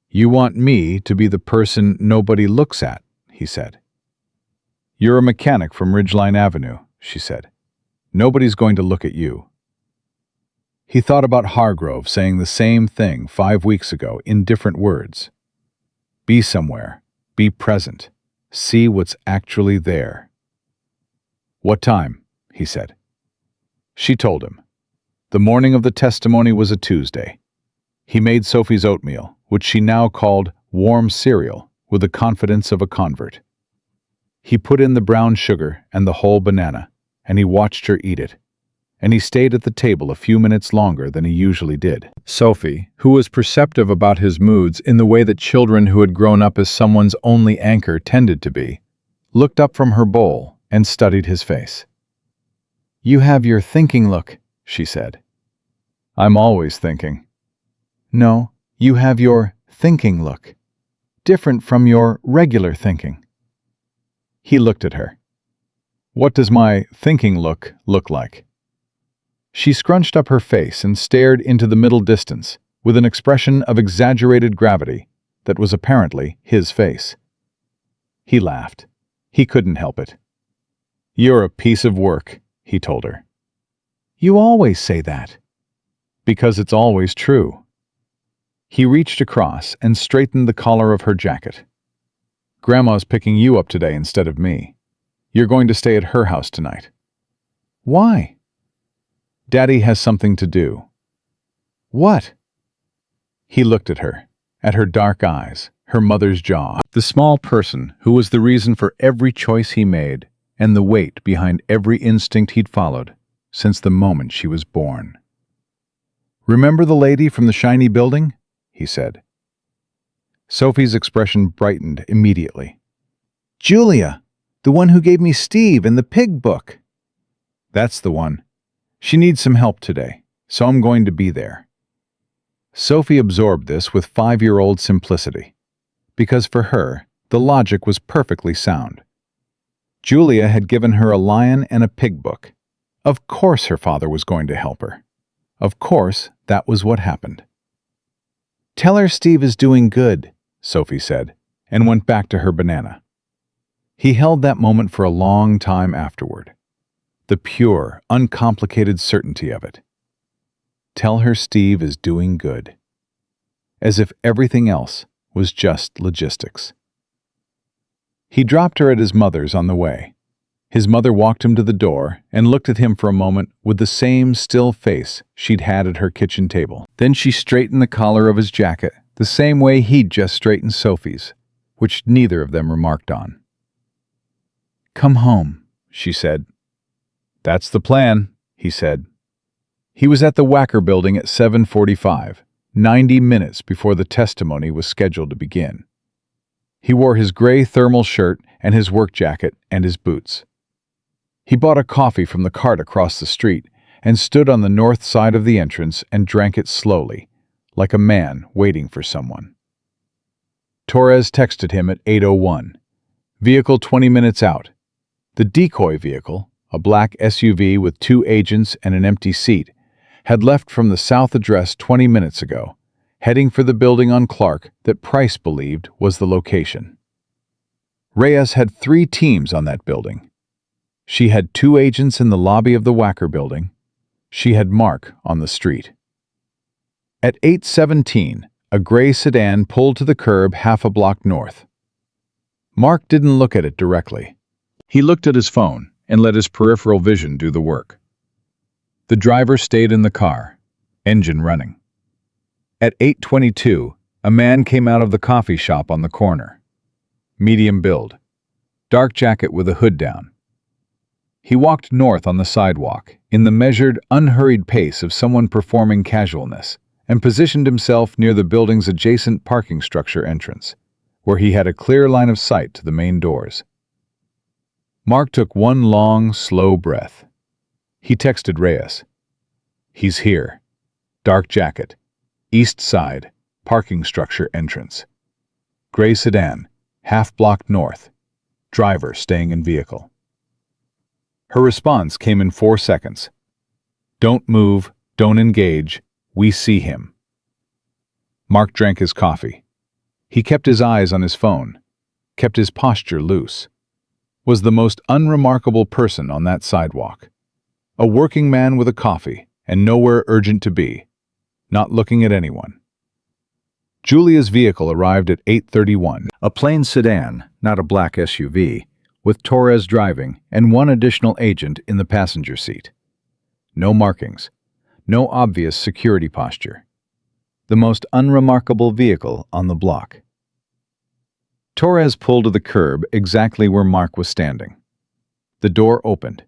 You want me to be the person nobody looks at, he said. You're a mechanic from Ridgeline Avenue, she said. Nobody's going to look at you. He thought about Hargrove saying the same thing 5 weeks ago in different words. Be somewhere, be present, see what's actually there. What time? He said. She told him. The morning of the testimony was a Tuesday. He made Sophie's oatmeal, which she now called warm cereal, with the confidence of a convert. He put in the brown sugar and the whole banana, and he watched her eat it. And he stayed at the table a few minutes longer than he usually did. Sophie, who was perceptive about his moods in the way that children who had grown up as someone's only anchor tended to be, looked up from her bowl and studied his face. You have your thinking look, she said. I'm always thinking. No, you have your thinking look, different from your regular thinking. He looked at her. What does my thinking look like? She scrunched up her face and stared into the middle distance with an expression of exaggerated gravity that was apparently his face. He laughed. He couldn't help it. You're a piece of work, he told her. You always say that. Because it's always true. He reached across and straightened the collar of her jacket. Grandma's picking you up today instead of me. You're going to stay at her house tonight. Why? Daddy has something to do. What? He looked at her dark eyes, her mother's jaw, the small person who was the reason for every choice he made and the weight behind every instinct he'd followed since the moment she was born. Remember the lady from the shiny building? He said. Sophie's expression brightened immediately. Julia, the one who gave me Steve and the pig book. That's the one. She needs some help today, so I'm going to be there. Sophie absorbed this with 5-year-old simplicity, because for her, the logic was perfectly sound. Julia had given her a lion and a pig book. Of course her father was going to help her. Of course that was what happened. Tell her Steve is doing good, Sophie said, and went back to her banana. He held that moment for a long time afterward. The pure, uncomplicated certainty of it. Tell her Steve is doing good. As if everything else was just logistics. He dropped her at his mother's on the way. His mother walked him to the door and looked at him for a moment with the same still face she'd had at her kitchen table. Then she straightened the collar of his jacket the same way he'd just straightened Sophie's, which neither of them remarked on. Come home, she said. That's the plan, he said. He was at the Wacker building at 7:45, 90 minutes before the testimony was scheduled to begin. He wore his gray thermal shirt and his work jacket and his boots. He bought a coffee from the cart across the street and stood on the north side of the entrance and drank it slowly, like a man waiting for someone. Torres texted him at 8:01. Vehicle 20 minutes out. The decoy vehicle, a black SUV with 2 agents and an empty seat, had left from the south address 20 minutes ago, heading for the building on Clark that Price believed was the location. Reyes had 3 teams on that building. She had 2 agents in the lobby of the Wacker building. She had Mark on the street. At 8:17, a gray sedan pulled to the curb half a block north. Mark didn't look at it directly. He looked at his phone and let his peripheral vision do the work. The driver stayed in the car, engine running. At 8:22, a man came out of the coffee shop on the corner. Medium build, dark jacket with a hood down. He walked north on the sidewalk, in the measured, unhurried pace of someone performing casualness, and positioned himself near the building's adjacent parking structure entrance, where he had a clear line of sight to the main doors. Mark took one long, slow breath. He texted Reyes. "He's here. Dark jacket. East side, parking structure entrance. Gray sedan, half block north. Driver staying in vehicle." Her response came in 4 seconds. "Don't move, don't engage, we see him." Mark drank his coffee. He kept his eyes on his phone, kept his posture loose. Was the most unremarkable person on that sidewalk. A working man with a coffee and nowhere urgent to be, not looking at anyone. Julia's vehicle arrived at 8:31, a plain sedan, not a black SUV, with Torres driving and 1 additional agent in the passenger seat. No markings, no obvious security posture. The most unremarkable vehicle on the block. Torres pulled to the curb exactly where Mark was standing. The door opened.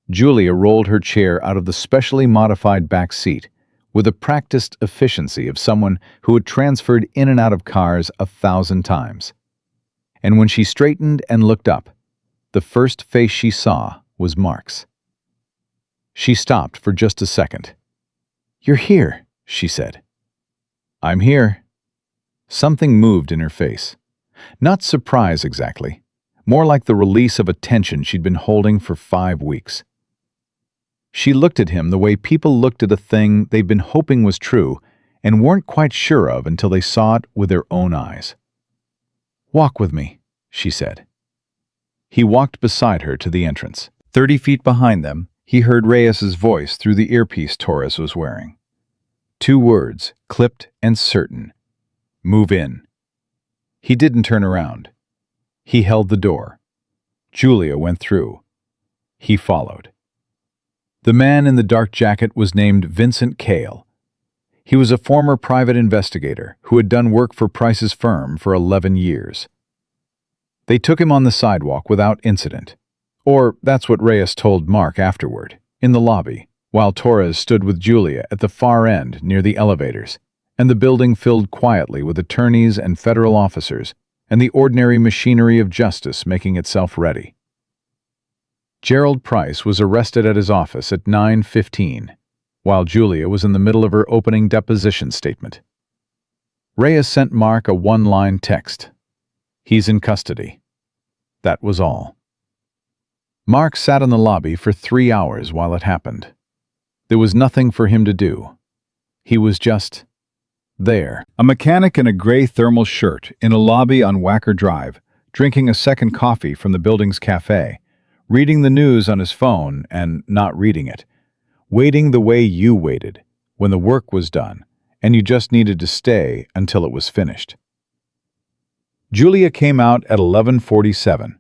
Julia rolled her chair out of the specially modified back seat with the practiced efficiency of someone who had transferred in and out of cars 1,000 times. And when she straightened and looked up, the first face she saw was Mark's. She stopped for just a second. "You're here," she said. "I'm here." Something moved in her face. Not surprise exactly, more like the release of a tension she'd been holding for 5 weeks. She looked at him the way people looked at a thing they'd been hoping was true and weren't quite sure of until they saw it with their own eyes. "Walk with me," she said. He walked beside her to the entrance. 30 feet behind them, he heard Reyes's voice through the earpiece Torres was wearing. 2 words, clipped and certain. "Move in." He didn't turn around. He held the door. Julia went through. He followed. The man in the dark jacket was named Vincent Cale. He was a former private investigator who had done work for Price's firm for 11 years. They took him on the sidewalk without incident. Or that's what Reyes told Mark afterward, in the lobby, while Torres stood with Julia at the far end near the elevators, and the building filled quietly with attorneys and federal officers, and the ordinary machinery of justice making itself ready. Gerald Price was arrested at his office at 9:15, while Julia was in the middle of her opening deposition statement. Reyes sent Mark a 1-line text. "He's in custody." That was all. Mark sat in the lobby for 3 hours while it happened. There was nothing for him to do. He was just there. A mechanic in a gray thermal shirt in a lobby on Wacker Drive, drinking a second coffee from the building's cafe, reading the news on his phone and not reading it, waiting the way you waited, when the work was done and you just needed to stay until it was finished. Julia came out at 11:47.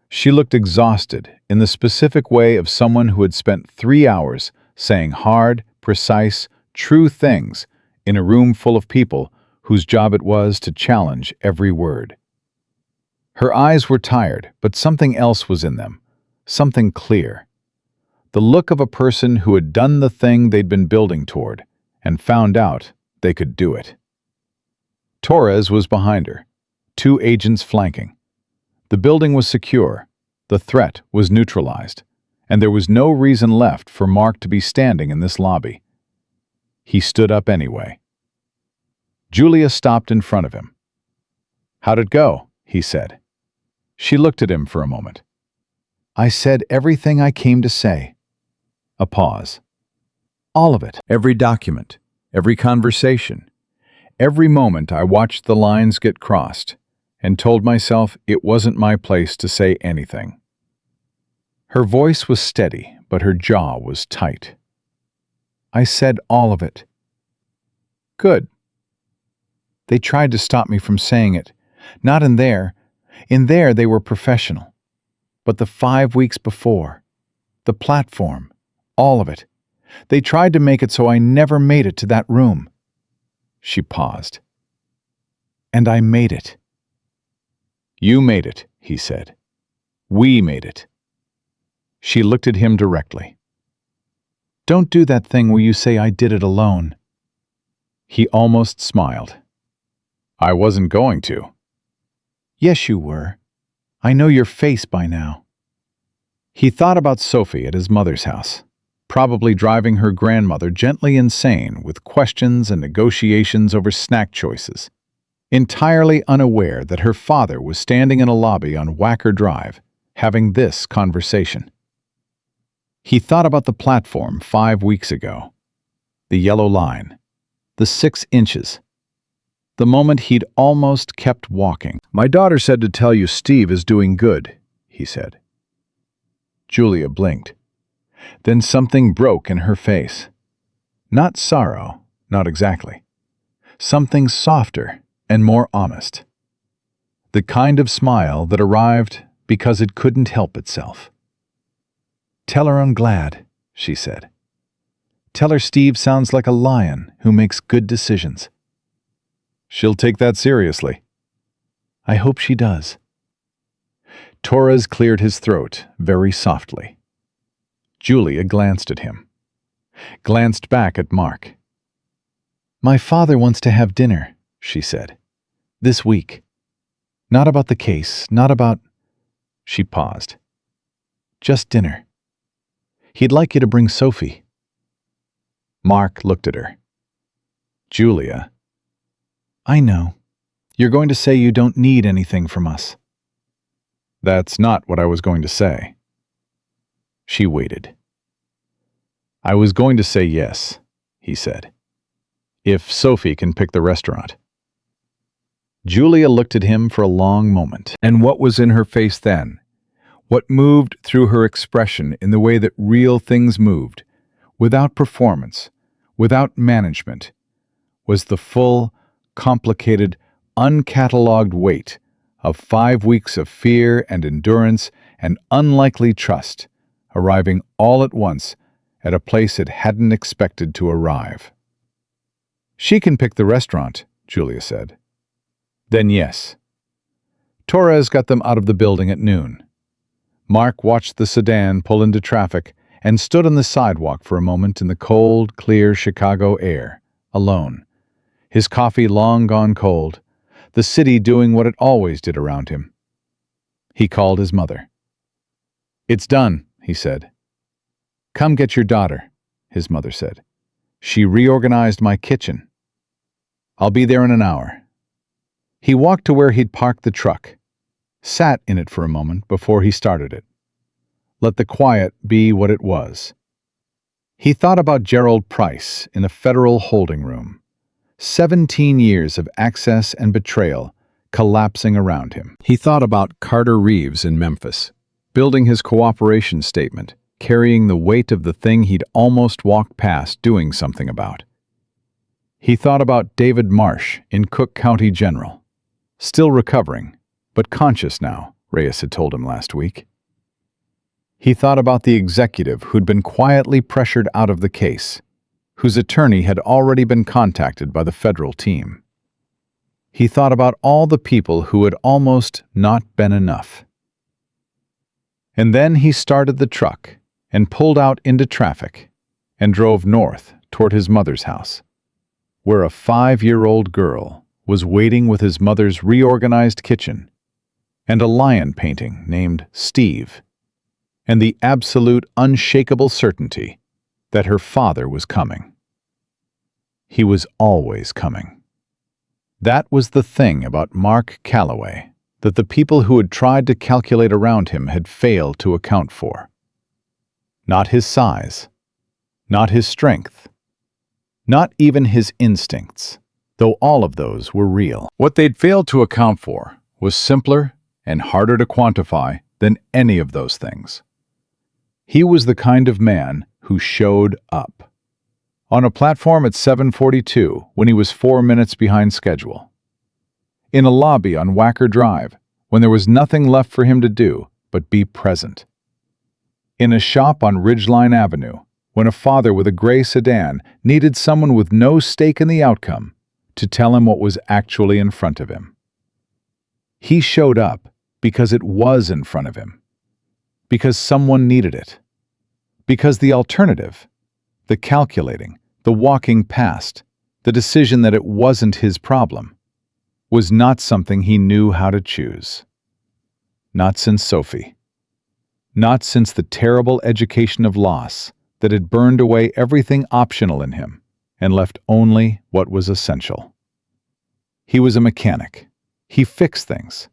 She looked exhausted in the specific way of someone who had spent 3 hours saying hard, precise, true things in a room full of people whose job it was to challenge every word. Her eyes were tired, but something else was in them, something clear. The look of a person who had done the thing they'd been building toward and found out they could do it. Torres was behind her, 2 agents flanking. The building was secure, the threat was neutralized, and there was no reason left for Mark to be standing in this lobby. He stood up anyway. Julia stopped in front of him. "How'd it go?" he said. She looked at him for a moment. "I said everything I came to say." A pause. "All of it. Every document, every conversation, every moment I watched the lines get crossed and told myself it wasn't my place to say anything." Her voice was steady, but her jaw was tight. "I said all of it." "Good." "They tried to stop me from saying it. Not in there. In there they were professional. But the 5 weeks before, the platform, all of it. They tried to make it so I never made it to that room." She paused. "And I made it." "You made it," he said. "We made it." She looked at him directly. "Don't do that thing where you say I did it alone." He almost smiled. "I wasn't going to." "Yes, you were. I know your face by now." He thought about Sophie at his mother's house, probably driving her grandmother gently insane with questions and negotiations over snack choices, entirely unaware that her father was standing in a lobby on Wacker Drive, having this conversation. He thought about the platform 5 weeks ago, the yellow line, the 6 inches, the moment he'd almost kept walking. "My daughter said to tell you Steve is doing good," he said. Julia blinked. Then something broke in her face. Not sorrow, not exactly. Something softer and more honest. The kind of smile that arrived because it couldn't help itself. "Tell her I'm glad," she said. "Tell her Steve sounds like a lion who makes good decisions." "She'll take that seriously." "I hope she does." Torres cleared his throat very softly. Julia glanced at him. Glanced back at Mark. "My father wants to have dinner," she said. "This week. Not about the case, not about—" She paused. "Just dinner. He'd like you to bring Sophie." Mark looked at her. "Julia." "I know. You're going to say you don't need anything from us." "That's not what I was going to say." She waited. "I was going to say yes," he said. "If Sophie can pick the restaurant." Julia looked at him for a long moment, and what was in her face then? What moved through her expression in the way that real things moved, without performance, without management, was the full, complicated, uncatalogued weight of 5 weeks of fear and endurance and unlikely trust, arriving all at once at a place it hadn't expected to arrive. "She can pick the restaurant," Julia said. "Then yes." Torres got them out of the building at noon. Mark watched the sedan pull into traffic and stood on the sidewalk for a moment in the cold, clear Chicago air, alone, his coffee long gone cold, the city doing what it always did around him. He called his mother. "It's done," he said. "Come get your daughter," his mother said. "She reorganized my kitchen. I'll be there in an hour." He walked to where he'd parked the truck, sat in it for a moment before he started it. Let the quiet be what it was. He thought about Gerald Price in a federal holding room. 17 years of access and betrayal collapsing around him. He thought about Carter Reeves in Memphis, building his cooperation statement, carrying the weight of the thing he'd almost walked past doing something about. He thought about David Marsh in Cook County General, still recovering, but conscious now, Reyes had told him last week. He thought about the executive who'd been quietly pressured out of the case, whose attorney had already been contacted by the federal team. He thought about all the people who had almost not been enough. And then he started the truck and pulled out into traffic and drove north toward his mother's house, where a 5-year-old girl was waiting with his mother's reorganized kitchen and a lion painting named Steve and the absolute unshakable certainty that her father was coming. He was always coming. That was the thing about Mark Calloway that the people who had tried to calculate around him had failed to account for. Not his size, not his strength, not even his instincts, though all of those were real. What they'd failed to account for was simpler and harder to quantify than any of those things. He was the kind of man who showed up. On a platform at 7:42 when he was 4 minutes behind schedule. In a lobby on Wacker Drive when there was nothing left for him to do but be present. In a shop on Ridgeline Avenue when a father with a gray sedan needed someone with no stake in the outcome to tell him what was actually in front of him. He showed up because it was in front of him, because someone needed it, because the alternative, the calculating, the walking past, the decision that it wasn't his problem, was not something he knew how to choose. Not since Sophie. Not since the terrible education of loss that had burned away everything optional in him and left only what was essential. He was a mechanic. He fixed things.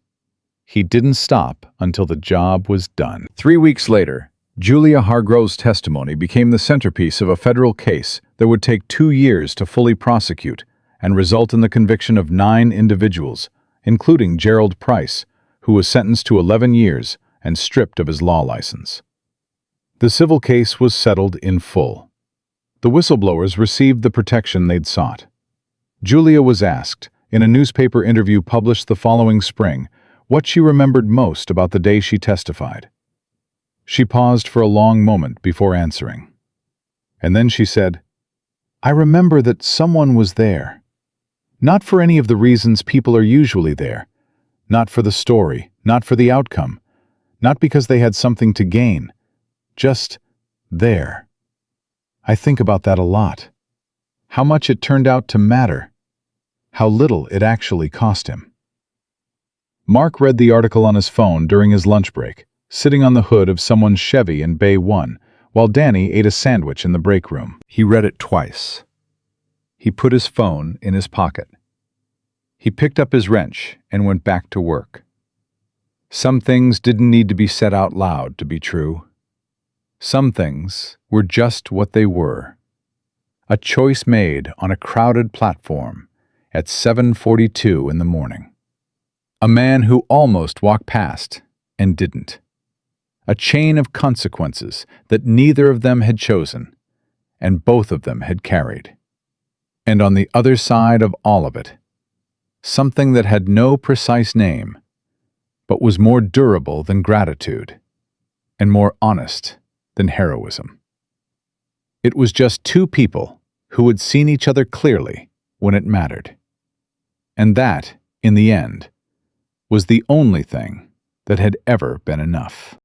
He didn't stop until the job was done. 3 weeks later, Julia Hargrove's testimony became the centerpiece of a federal case that would take 2 years to fully prosecute and result in the conviction of 9 individuals, including Gerald Price, who was sentenced to 11 years and stripped of his law license. The civil case was settled in full. The whistleblowers received the protection they'd sought. Julia was asked, in a newspaper interview published the following spring, what she remembered most about the day she testified. She paused for a long moment before answering. And then she said, "I remember that someone was there. Not for any of the reasons people are usually there. Not for the story, not for the outcome, not because they had something to gain. Just there. I think about that a lot. How much it turned out to matter. How little it actually cost him." Mark read the article on his phone during his lunch break, sitting on the hood of someone's Chevy in Bay 1, while Danny ate a sandwich in the break room. He read it twice. He put his phone in his pocket. He picked up his wrench and went back to work. Some things didn't need to be said out loud to be true. Some things were just what they were. A choice made on a crowded platform at 7:42 in the morning. A man who almost walked past and didn't. A chain of consequences that neither of them had chosen, and both of them had carried. And on the other side of all of it, something that had no precise name, but was more durable than gratitude, and more honest than heroism. It was just 2 people who had seen each other clearly when it mattered. And that, in the end, was the only thing that had ever been enough.